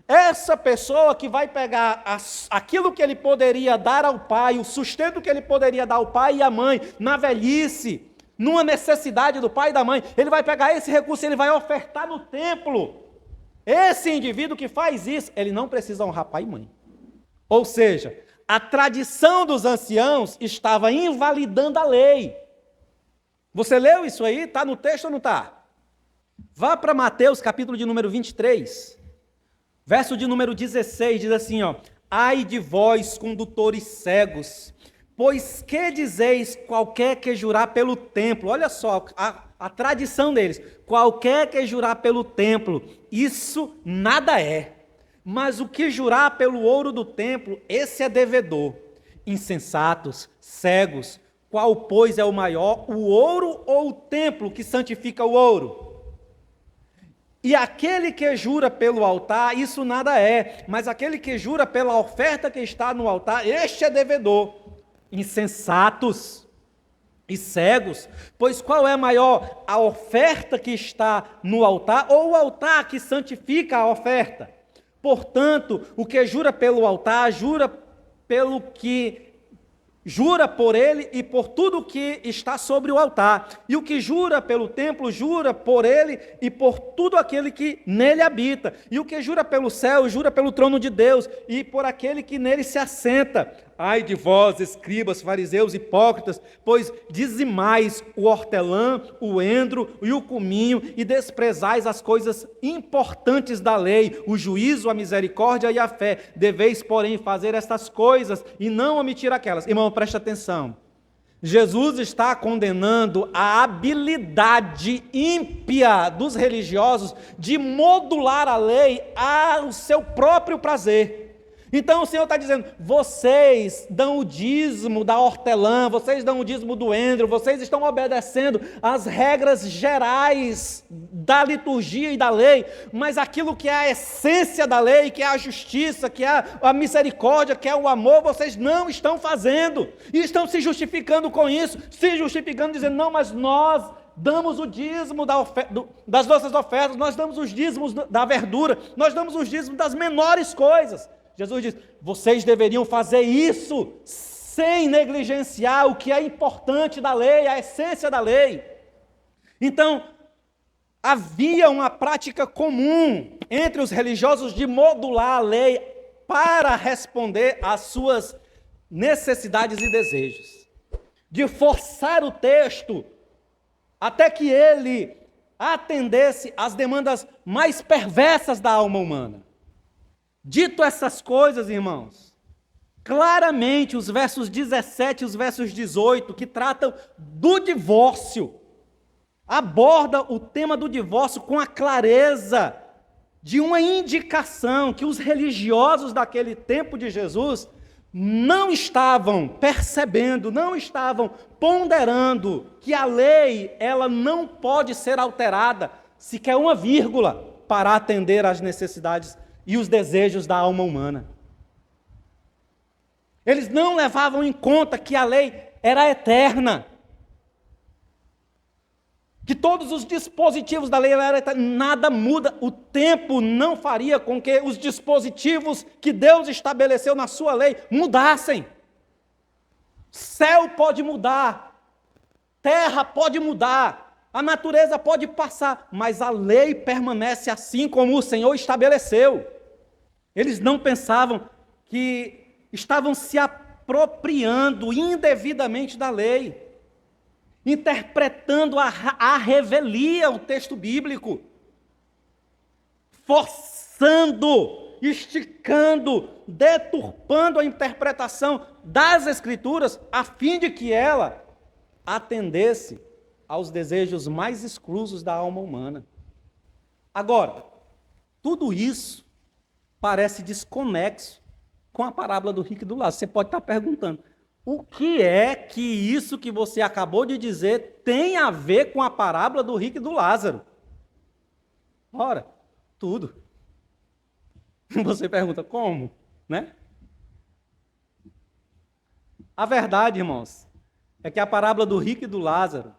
essa pessoa que vai pegar aquilo que ele poderia dar ao pai, o sustento que ele poderia dar ao pai e à mãe, na velhice, numa necessidade do pai e da mãe, ele vai pegar esse recurso e ele vai ofertar no templo. Esse indivíduo que faz isso, ele não precisa honrar pai e mãe. Ou seja, a tradição dos anciãos estava invalidando a lei. Você leu isso aí? Está no texto ou não está? Vá para Mateus, capítulo de número 23, verso de número 16, diz assim, ó: ai de vós, condutores cegos, pois que dizeis qualquer que jurar pelo templo? Olha só, a tradição deles: qualquer que jurar pelo templo, isso nada é. Mas o que jurar pelo ouro do templo, esse é devedor. Insensatos, cegos, qual, pois, é o maior, o ouro ou o templo que santifica o ouro? E aquele que jura pelo altar, isso nada é. Mas aquele que jura pela oferta que está no altar, este é devedor. Insensatos e cegos, pois qual é maior, a oferta que está no altar ou o altar que santifica a oferta? Portanto, o que jura pelo altar, jura por ele e por tudo que está sobre o altar. E o que jura pelo templo, jura por ele e por tudo aquele que nele habita. E o que jura pelo céu, jura pelo trono de Deus e por aquele que nele se assenta. Ai de vós, escribas, fariseus, hipócritas, pois dizimais o hortelã, o endro e o cominho, e desprezais as coisas importantes da lei, o juízo, a misericórdia e a fé. Deveis, porém, fazer estas coisas e não omitir aquelas. Irmão, preste atenção. Jesus está condenando a habilidade ímpia dos religiosos de modular a lei ao seu próprio prazer. Então o Senhor está dizendo, vocês dão o dízimo da hortelã, vocês dão o dízimo do endro, vocês estão obedecendo às regras gerais da liturgia e da lei, mas aquilo que é a essência da lei, que é a justiça, que é a misericórdia, que é o amor, vocês não estão fazendo, e estão se justificando com isso, se justificando dizendo, não, mas nós damos o dízimo das nossas ofertas, nós damos os dízimos da verdura, nós damos os dízimos das menores coisas. Jesus diz, vocês deveriam fazer isso sem negligenciar o que é importante da lei, a essência da lei. Então, havia uma prática comum entre os religiosos de modular a lei para responder às suas necessidades e desejos, de forçar o texto até que ele atendesse às demandas mais perversas da alma humana. Dito essas coisas, irmãos, claramente os versos 17 e os versos 18, que tratam do divórcio, aborda o tema do divórcio com a clareza de uma indicação que os religiosos daquele tempo de Jesus não estavam percebendo, não estavam ponderando que a lei, ela não pode ser alterada, sequer uma vírgula, para atender às necessidades e os desejos da alma humana. Eles não levavam em conta que a lei era eterna, que todos os dispositivos da lei eram eternos, nada muda, o tempo não faria com que os dispositivos que Deus estabeleceu na sua lei mudassem. Céu pode mudar, terra pode mudar, a natureza pode passar, mas a lei permanece assim como o Senhor estabeleceu. Eles não pensavam que estavam se apropriando indevidamente da lei, interpretando à revelia o texto bíblico, forçando, esticando, deturpando a interpretação das Escrituras, a fim de que ela atendesse aos desejos mais exclusos da alma humana. Agora, tudo isso parece desconexo com a parábola do rico e do Lázaro. Você pode estar perguntando, o que é que isso que você acabou de dizer tem a ver com a parábola do rico e do Lázaro? Ora, tudo. Você pergunta, como? Né? A verdade, irmãos, é que a parábola do rico e do Lázaro,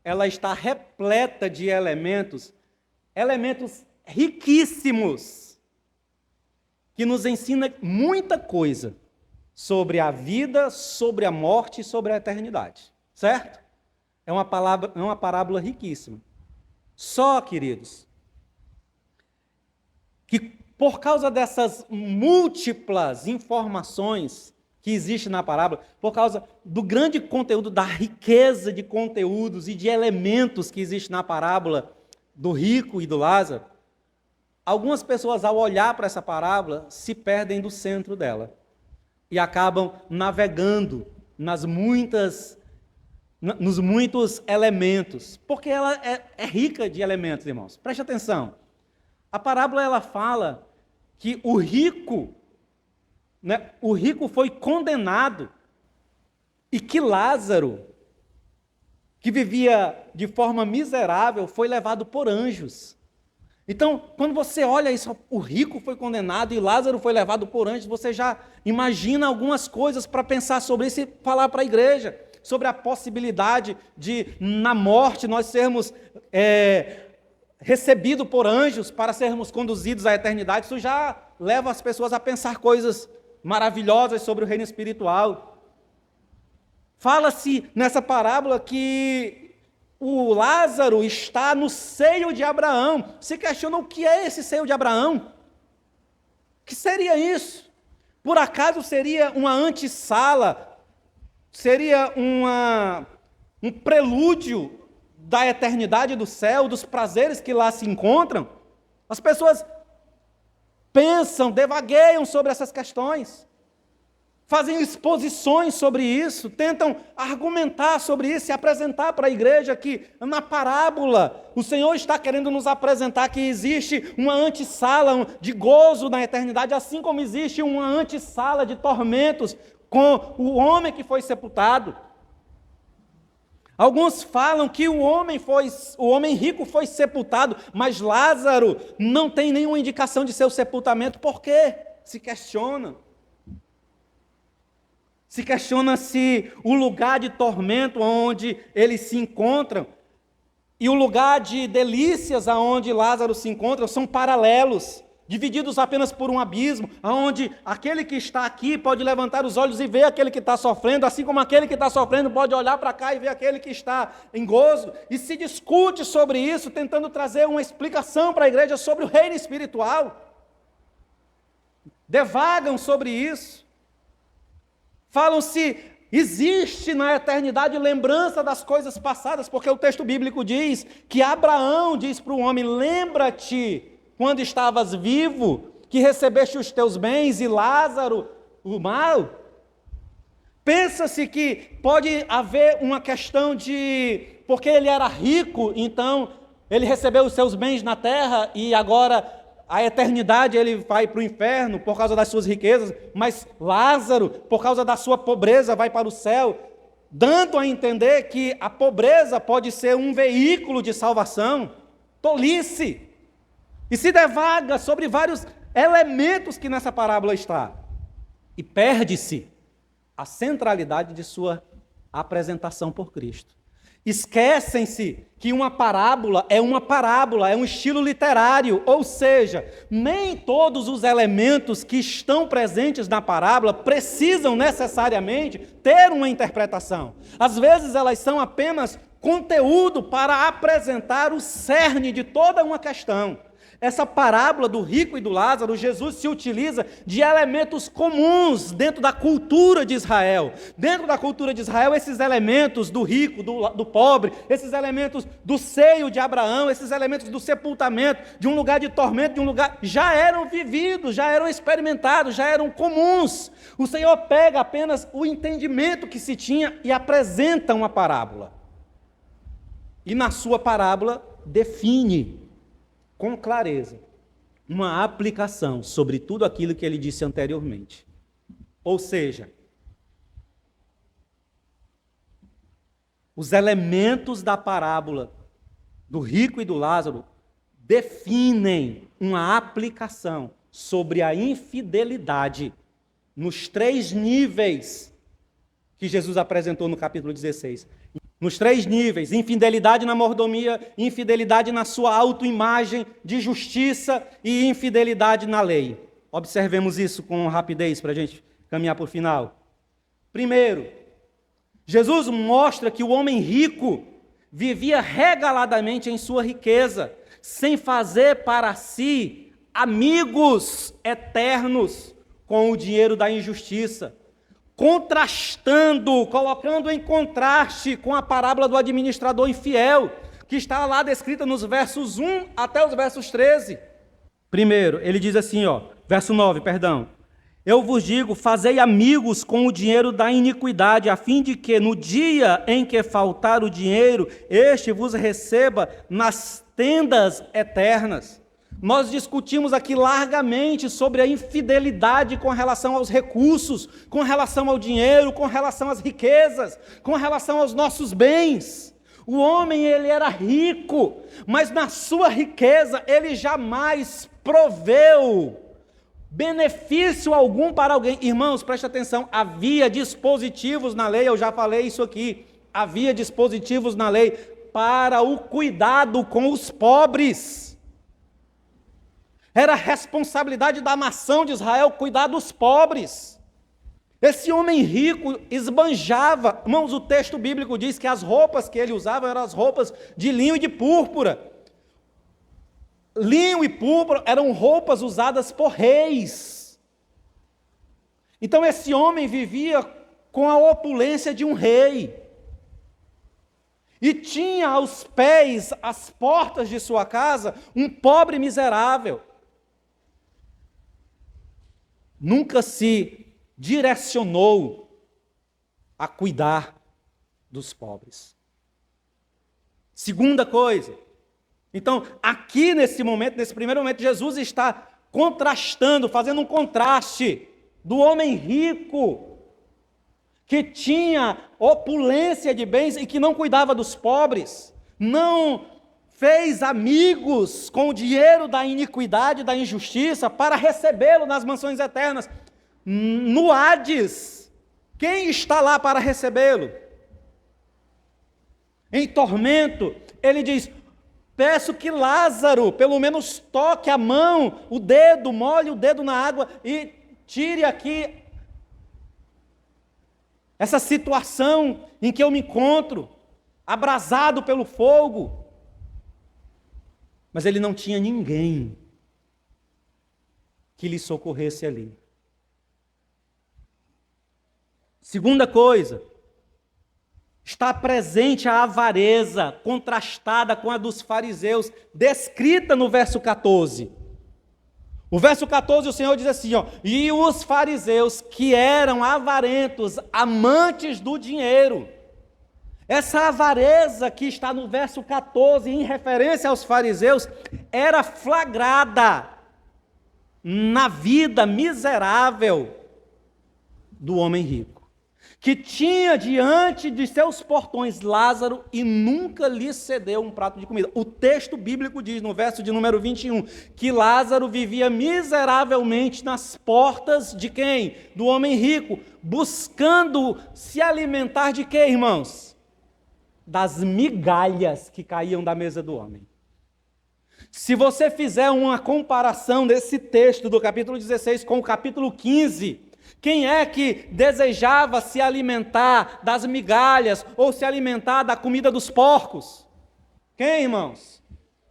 ela está repleta de elementos riquíssimos, que nos ensina muita coisa sobre a vida, sobre a morte e sobre a eternidade. Certo? É uma parábola riquíssima. Só, queridos, que por causa dessas múltiplas informações que existem na parábola, por causa do grande conteúdo, da riqueza de conteúdos e de elementos que existe na parábola do rico e do Lázaro, algumas pessoas, ao olhar para essa parábola, se perdem do centro dela e acabam navegando nos muitos elementos, porque ela é rica de elementos, irmãos. Preste atenção. A parábola, ela fala que o rico foi condenado e que Lázaro, que vivia de forma miserável, foi levado por anjos. Então, quando você olha isso, o rico foi condenado e Lázaro foi levado por anjos, você já imagina algumas coisas para pensar sobre isso e falar para a igreja, sobre a possibilidade de, na morte, nós sermos recebidos por anjos para sermos conduzidos à eternidade. Isso já leva as pessoas a pensar coisas maravilhosas sobre o reino espiritual. Fala-se nessa parábola que o Lázaro está no seio de Abraão. Se questiona o que é esse seio de Abraão? O que seria isso? Por acaso seria uma antessala? Seria um prelúdio da eternidade do céu, dos prazeres que lá se encontram? As pessoas pensam, devagueiam sobre essas questões. fazem exposições sobre isso, tentam argumentar sobre isso e apresentar para a igreja que na parábola o Senhor está querendo nos apresentar que existe uma antessala de gozo na eternidade, assim como existe uma antessala de tormentos com o homem que foi sepultado. Alguns falam que o homem rico foi sepultado, mas Lázaro não tem nenhuma indicação de seu sepultamento. Por quê? Se questiona. Se questiona se o lugar de tormento onde eles se encontram e o lugar de delícias aonde Lázaro se encontra são paralelos, divididos apenas por um abismo, onde aquele que está aqui pode levantar os olhos e ver aquele que está sofrendo, assim como aquele que está sofrendo pode olhar para cá e ver aquele que está em gozo, e se discute sobre isso, tentando trazer uma explicação para a igreja sobre o reino espiritual. Devagam sobre isso. Falam se existe na eternidade lembrança das coisas passadas, porque o texto bíblico diz que Abraão diz para o homem: lembra-te quando estavas vivo, que recebeste os teus bens, e Lázaro o mal. Pensa-se que pode haver uma questão de, porque ele era rico, então ele recebeu os seus bens na terra e agora a eternidade ele vai para o inferno por causa das suas riquezas, mas Lázaro, por causa da sua pobreza, vai para o céu, dando a entender que a pobreza pode ser um veículo de salvação. Tolice! E se devaga sobre vários elementos que nessa parábola está. E perde-se a centralidade de sua apresentação por Cristo. Esquecem-se que uma parábola, é um estilo literário, ou seja, nem todos os elementos que estão presentes na parábola precisam necessariamente ter uma interpretação. Às vezes elas são apenas conteúdo para apresentar o cerne de toda uma questão. Essa parábola do rico e do Lázaro, Jesus se utiliza de elementos comuns dentro da cultura de Israel. Dentro da cultura de Israel, esses elementos do rico, do pobre, esses elementos do seio de Abraão, esses elementos do sepultamento, de um lugar de tormento, de um lugar, já eram vividos, já eram experimentados, já eram comuns. O Senhor pega apenas o entendimento que se tinha e apresenta uma parábola. E na sua parábola define com clareza uma aplicação sobre tudo aquilo que ele disse anteriormente. Ou seja, os elementos da parábola do rico e do Lázaro definem uma aplicação sobre a infidelidade nos 3 níveis que Jesus apresentou no capítulo 16. Nos 3 níveis: infidelidade na mordomia, infidelidade na sua autoimagem de justiça e infidelidade na lei. Observemos isso com rapidez para a gente caminhar para o final. Primeiro, Jesus mostra que o homem rico vivia regaladamente em sua riqueza, sem fazer para si amigos eternos com o dinheiro da injustiça, contrastando, colocando em contraste com a parábola do administrador infiel, que está lá descrita nos versos 1 até os versos 13. Primeiro, ele diz assim, verso 9, perdão. Eu vos digo, fazei amigos com o dinheiro da iniquidade, a fim de que no dia em que faltar o dinheiro, este vos receba nas tendas eternas. Nós discutimos aqui largamente sobre a infidelidade com relação aos recursos, com relação ao dinheiro, com relação às riquezas, com relação aos nossos bens. O homem, ele era rico, mas na sua riqueza ele jamais proveu benefício algum para alguém. Irmãos, preste atenção, havia dispositivos na lei, eu já falei isso aqui, havia dispositivos na lei para o cuidado com os pobres. Era responsabilidade da nação de Israel cuidar dos pobres. Esse homem rico esbanjava. Irmãos, o texto bíblico diz que as roupas que ele usava eram as roupas de linho e de púrpura. Linho e púrpura eram roupas usadas por reis. Então esse homem vivia com a opulência de um rei. E tinha aos pés, às portas de sua casa, um pobre miserável. Nunca se direcionou a cuidar dos pobres. Segunda coisa, então, aqui nesse momento, nesse primeiro momento, Jesus está contrastando, fazendo um contraste do homem rico, que tinha opulência de bens e que não cuidava dos pobres, não fez amigos com o dinheiro da iniquidade, da injustiça, para recebê-lo nas mansões eternas. No Hades, quem está lá para recebê-lo? Em tormento, ele diz: peço que Lázaro, pelo menos toque a mão, o dedo, molhe o dedo na água e tire aqui essa situação em que eu me encontro, abrasado pelo fogo. Mas ele não tinha ninguém que lhe socorresse ali. Segunda coisa, está presente a avareza, contrastada com a dos fariseus, descrita no verso 14. O verso 14, o Senhor diz assim, e os fariseus que eram avarentos, amantes do dinheiro. Essa avareza que está no verso 14, em referência aos fariseus, era flagrada na vida miserável do homem rico, que tinha diante de seus portões Lázaro e nunca lhe cedeu um prato de comida. O texto bíblico diz, no verso de número 21, que Lázaro vivia miseravelmente nas portas de quem? Do homem rico, buscando se alimentar de quê, irmãos? Das migalhas que caíam da mesa do homem. Se você fizer uma comparação desse texto do capítulo 16 com o capítulo 15, quem é que desejava se alimentar das migalhas ou se alimentar da comida dos porcos? Quem, irmãos?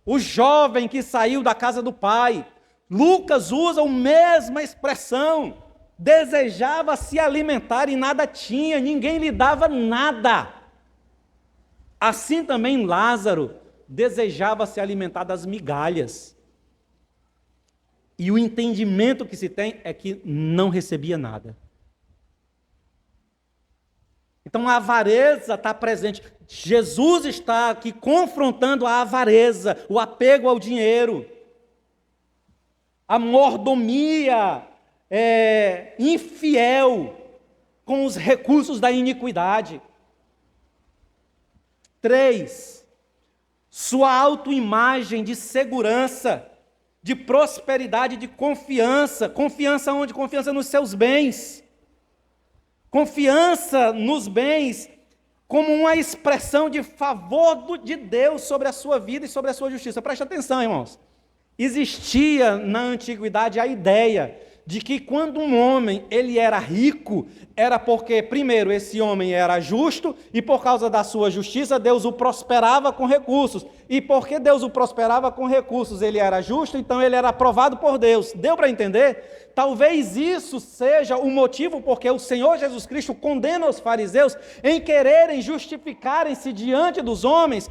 O jovem que saiu da casa do pai. Lucas usa a mesma expressão. Desejava se alimentar e nada tinha, ninguém lhe dava nada. Assim também Lázaro desejava se alimentar das migalhas. E o entendimento que se tem é que não recebia nada. Então a avareza está presente. Jesus está aqui confrontando a avareza, o apego ao dinheiro, a mordomia infiel com os recursos da iniquidade. 3. Sua autoimagem de segurança, de prosperidade, de confiança. Confiança onde? Confiança nos seus bens. Confiança nos bens como uma expressão de favor de Deus sobre a sua vida e sobre a sua justiça. Preste atenção, irmãos. Existia na antiguidade a ideia de que quando um homem ele era rico, era porque, primeiro, esse homem era justo e por causa da sua justiça, Deus o prosperava com recursos. E porque Deus o prosperava com recursos, ele era justo, então ele era aprovado por Deus. Deu para entender? Talvez isso seja o motivo porque o Senhor Jesus Cristo condena os fariseus em quererem justificarem-se diante dos homens,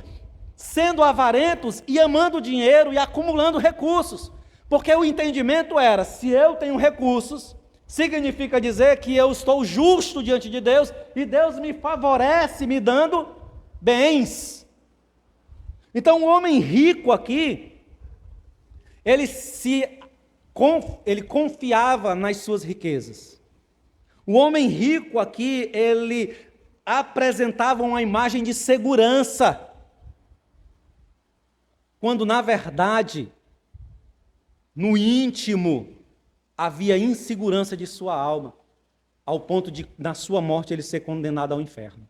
sendo avarentos e amando dinheiro e acumulando recursos. Porque o entendimento era, se eu tenho recursos, significa dizer que eu estou justo diante de Deus e Deus me favorece me dando bens. Então o homem rico aqui, ele confiava nas suas riquezas. O homem rico aqui, ele apresentava uma imagem de segurança, quando na verdade, no íntimo, havia insegurança de sua alma, ao ponto de, na sua morte, ele ser condenado ao inferno.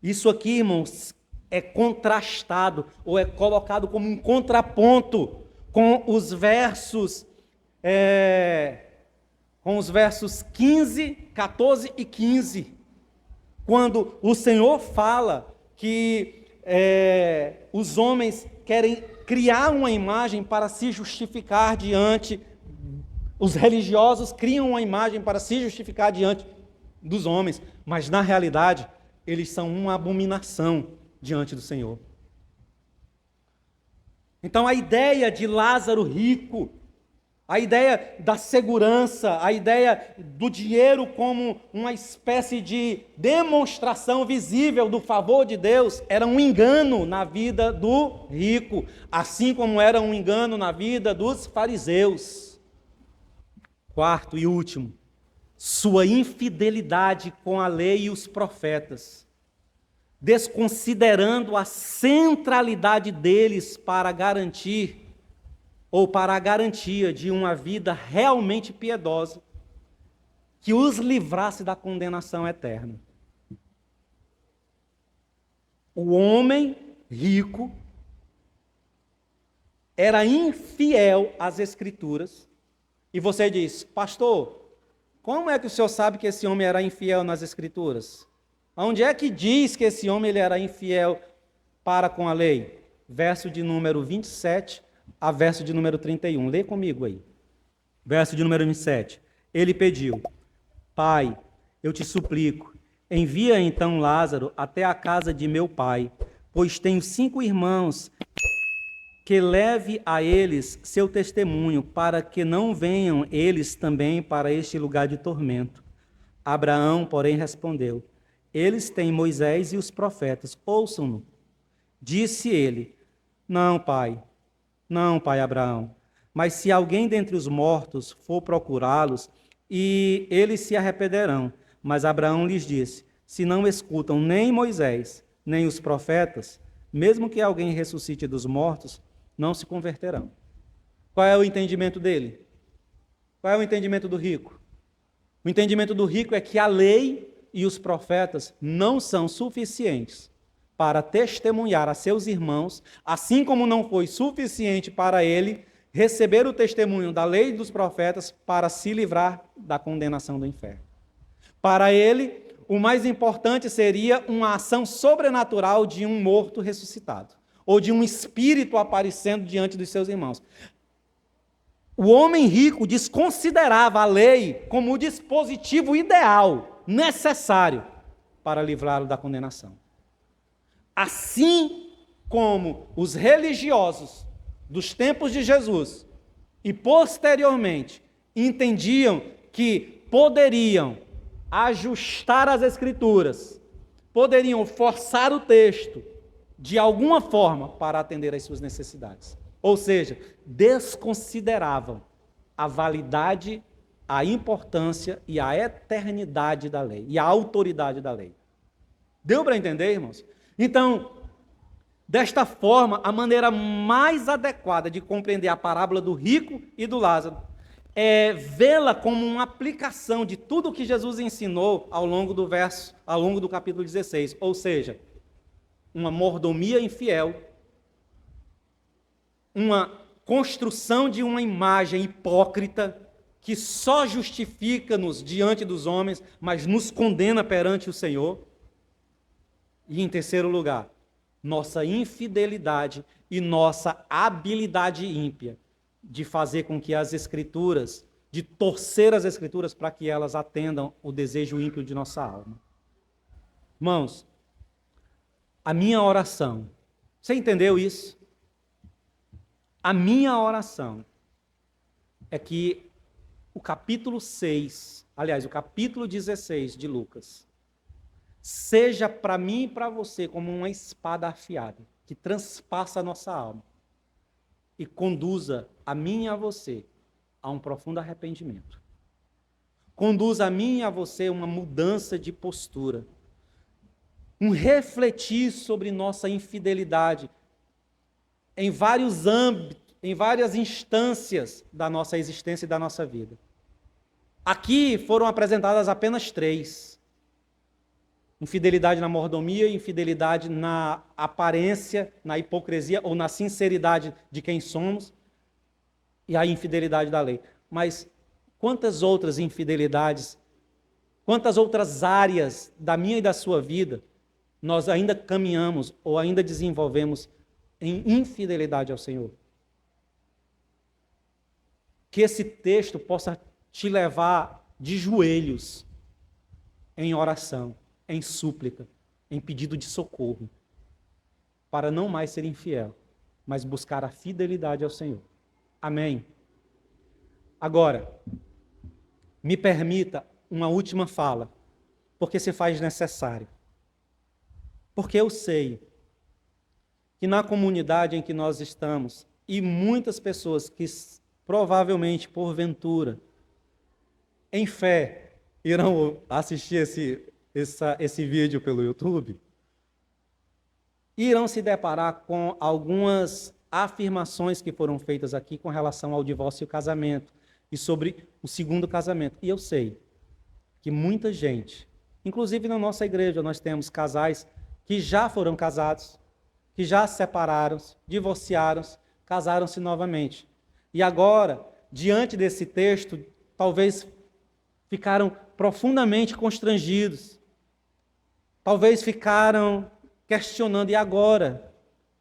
Isso aqui, irmãos, é contrastado, ou é colocado como um contraponto com os versos 15, 14 e 15, quando o Senhor fala que os homens querem criar uma imagem para se justificar diante, os religiosos criam uma imagem para se justificar diante dos homens, mas na realidade eles são uma abominação diante do Senhor. Então a ideia de Lázaro rico, a ideia da segurança, a ideia do dinheiro como uma espécie de demonstração visível do favor de Deus, era um engano na vida do rico, assim como era um engano na vida dos fariseus. Quarto e último, sua infidelidade com a lei e os profetas, desconsiderando a centralidade deles para garantir ou para a garantia de uma vida realmente piedosa, que os livrasse da condenação eterna. O homem rico era infiel às Escrituras, e você diz, pastor, como é que o senhor sabe que esse homem era infiel nas Escrituras? Onde é que diz que esse homem ele era infiel para com a lei? Verso de número 27 a verso de número 31. Lê comigo aí. Verso de número 27. Ele pediu, Pai, eu te suplico, envia então Lázaro até a casa de meu pai, pois tenho 5 irmãos, que leve a eles seu testemunho, para que não venham eles também para este lugar de tormento. Abraão, porém, respondeu, eles têm Moisés e os profetas, ouçam-no. Disse ele, não, pai Abraão, mas se alguém dentre os mortos for procurá-los, e eles se arrependerão. Mas Abraão lhes disse, se não escutam nem Moisés, nem os profetas, mesmo que alguém ressuscite dos mortos, não se converterão. Qual é o entendimento dele? Qual é o entendimento do rico? O entendimento do rico é que a lei e os profetas não são suficientes para testemunhar a seus irmãos, assim como não foi suficiente para ele receber o testemunho da lei e dos profetas para se livrar da condenação do inferno. Para ele, o mais importante seria uma ação sobrenatural de um morto ressuscitado, ou de um espírito aparecendo diante dos seus irmãos. O homem rico desconsiderava a lei como o dispositivo ideal, necessário, para livrá-lo da condenação. Assim como os religiosos dos tempos de Jesus e posteriormente entendiam que poderiam ajustar as Escrituras, poderiam forçar o texto de alguma forma para atender às suas necessidades. Ou seja, desconsideravam a validade, a importância e a eternidade da lei, e a autoridade da lei. Deu para entender, irmãos? Então, desta forma, a maneira mais adequada de compreender a parábola do rico e do Lázaro é vê-la como uma aplicação de tudo o que Jesus ensinou ao longo do capítulo 16, ou seja, uma mordomia infiel, uma construção de uma imagem hipócrita que só justifica-nos diante dos homens, mas nos condena perante o Senhor. E em terceiro lugar, nossa infidelidade e nossa habilidade ímpia de fazer com que as Escrituras, de torcer as Escrituras para que elas atendam o desejo ímpio de nossa alma. Irmãos, a minha oração, você entendeu isso? A minha oração é que o capítulo 6, aliás, o capítulo 16 de Lucas, seja para mim e para você como uma espada afiada, que transpassa a nossa alma e conduza a mim e a você a um profundo arrependimento. Conduza a mim e a você uma mudança de postura, um refletir sobre nossa infidelidade em vários âmbitos, em várias instâncias da nossa existência e da nossa vida. Aqui foram apresentadas apenas 3. Infidelidade na mordomia, infidelidade na aparência, na hipocrisia ou na sinceridade de quem somos, e a infidelidade da lei. Mas quantas outras infidelidades, quantas outras áreas da minha e da sua vida nós ainda caminhamos ou ainda desenvolvemos em infidelidade ao Senhor? Que esse texto possa te levar de joelhos em oração, em súplica, em pedido de socorro, para não mais ser infiel, mas buscar a fidelidade ao Senhor. Amém? Agora, me permita uma última fala, porque se faz necessário. Porque eu sei que na comunidade em que nós estamos, e muitas pessoas que provavelmente, porventura, em fé, irão assistir esse vídeo pelo YouTube, irão se deparar com algumas afirmações que foram feitas aqui com relação ao divórcio e o casamento, e sobre o segundo casamento. E eu sei que muita gente, inclusive na nossa igreja, nós temos casais que já foram casados, que já se separaram, divorciaram, casaram-se novamente. E agora, diante desse texto, talvez ficaram profundamente constrangidos. Talvez ficaram questionando, e agora?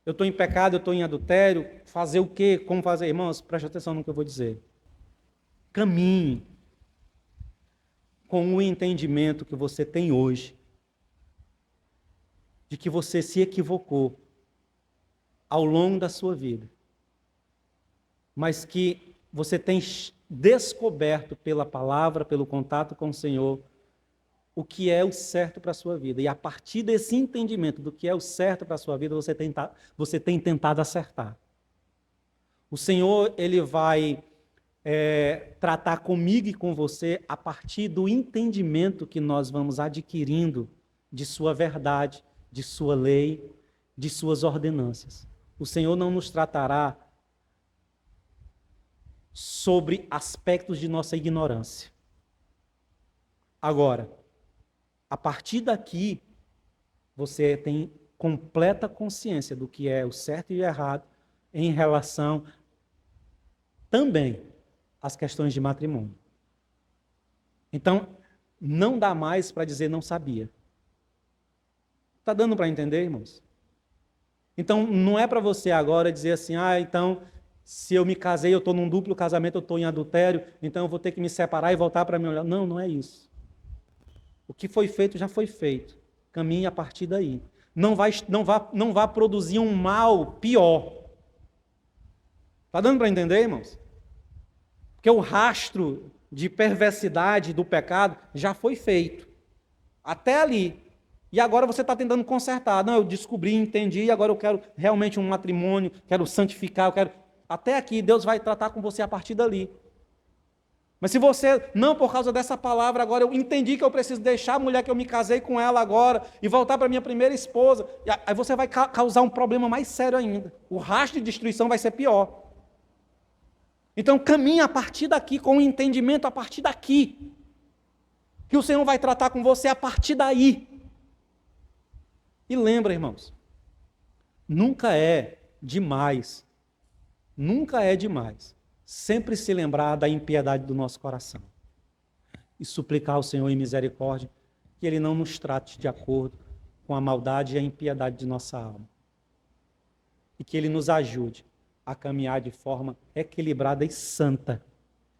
Eu estou em pecado, eu estou em adultério, fazer o quê? Como fazer? Irmãos, preste atenção no que eu vou dizer. Caminhe com o entendimento que você tem hoje, de que você se equivocou ao longo da sua vida, mas que você tem descoberto pela palavra, pelo contato com o Senhor, o que é o certo para a sua vida. E a partir desse entendimento do que é o certo para a sua vida, você tem tentado acertar. O Senhor, Ele vai tratar comigo e com você a partir do entendimento que nós vamos adquirindo de sua verdade, de sua lei, de suas ordenanças. O Senhor não nos tratará sobre aspectos de nossa ignorância. Agora, a partir daqui, você tem completa consciência do que é o certo e o errado em relação também às questões de matrimônio. Então, não dá mais para dizer não sabia. Está dando para entender, irmãos? Então, não é para você agora dizer assim, então, se eu me casei, eu estou num duplo casamento, eu estou em adultério, então eu vou ter que me separar e voltar para minha mulher. Não, não é isso. O que foi feito já foi feito. Caminhe a partir daí. Não vá produzir um mal pior. Está dando para entender, irmãos? Porque o rastro de perversidade do pecado já foi feito. Até ali. E agora você está tentando consertar. Não, eu descobri, entendi, agora eu quero realmente um matrimônio, quero santificar, eu quero... Até aqui, Deus vai tratar com você a partir dali. Mas se você, não por causa dessa palavra, agora eu entendi que eu preciso deixar a mulher que eu me casei com ela agora e voltar para minha primeira esposa, aí você vai causar um problema mais sério ainda. O rastro de destruição vai ser pior. Então caminhe a partir daqui, com o entendimento a partir daqui, que o Senhor vai tratar com você a partir daí. E lembra, irmãos, nunca é demais sempre se lembrar da impiedade do nosso coração e suplicar ao Senhor em misericórdia que Ele não nos trate de acordo com a maldade e a impiedade de nossa alma e que Ele nos ajude a caminhar de forma equilibrada e santa,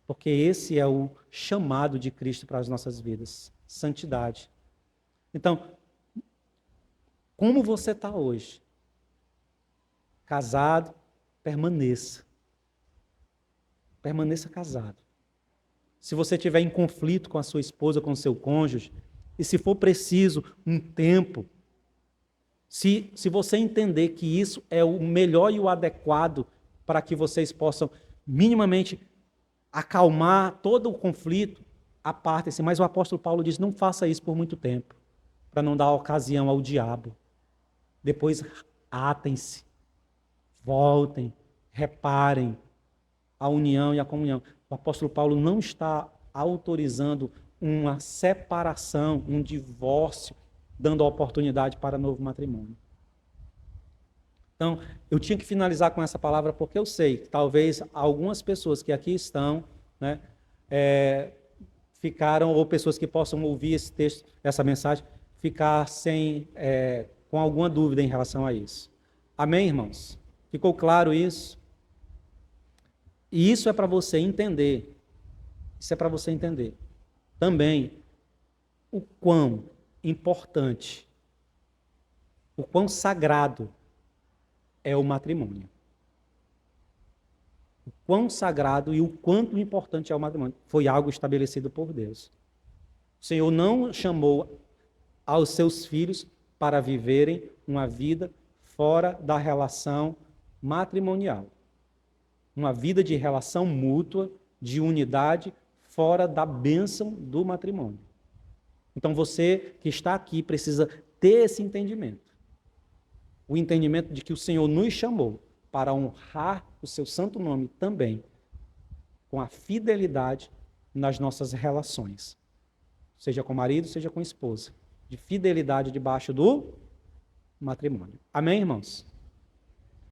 porque esse é o chamado de Cristo para as nossas vidas, santidade. Então, como você está hoje? Casado, permaneça. Permaneça casado. Se você estiver em conflito com a sua esposa, com o seu cônjuge, e se for preciso um tempo, se você entender que isso é o melhor e o adequado para que vocês possam minimamente acalmar todo o conflito, apartem-se. Mas o apóstolo Paulo diz, não faça isso por muito tempo, para não dar ocasião ao diabo. Depois atem-se, voltem, reparem a união e a comunhão. O apóstolo Paulo não está autorizando uma separação, um divórcio, dando a oportunidade para novo matrimônio. Então, eu tinha que finalizar com essa palavra porque eu sei que talvez algumas pessoas que aqui estão, né, ficaram, ou pessoas que possam ouvir esse texto, essa mensagem, ficar com alguma dúvida em relação a isso. Amém, irmãos? Ficou claro isso? E isso é para você entender. Isso é para você entender. Também o quão importante, o quão sagrado é o matrimônio. O quão sagrado e o quanto importante é o matrimônio. Foi algo estabelecido por Deus. O Senhor não chamou aos seus filhos para viverem uma vida fora da relação matrimonial. Uma vida de relação mútua, de unidade, fora da bênção do matrimônio. Então você que está aqui precisa ter esse entendimento. O entendimento de que o Senhor nos chamou para honrar o seu santo nome também, com a fidelidade nas nossas relações. Seja com marido, seja com esposa. De fidelidade debaixo do matrimônio. Amém, irmãos?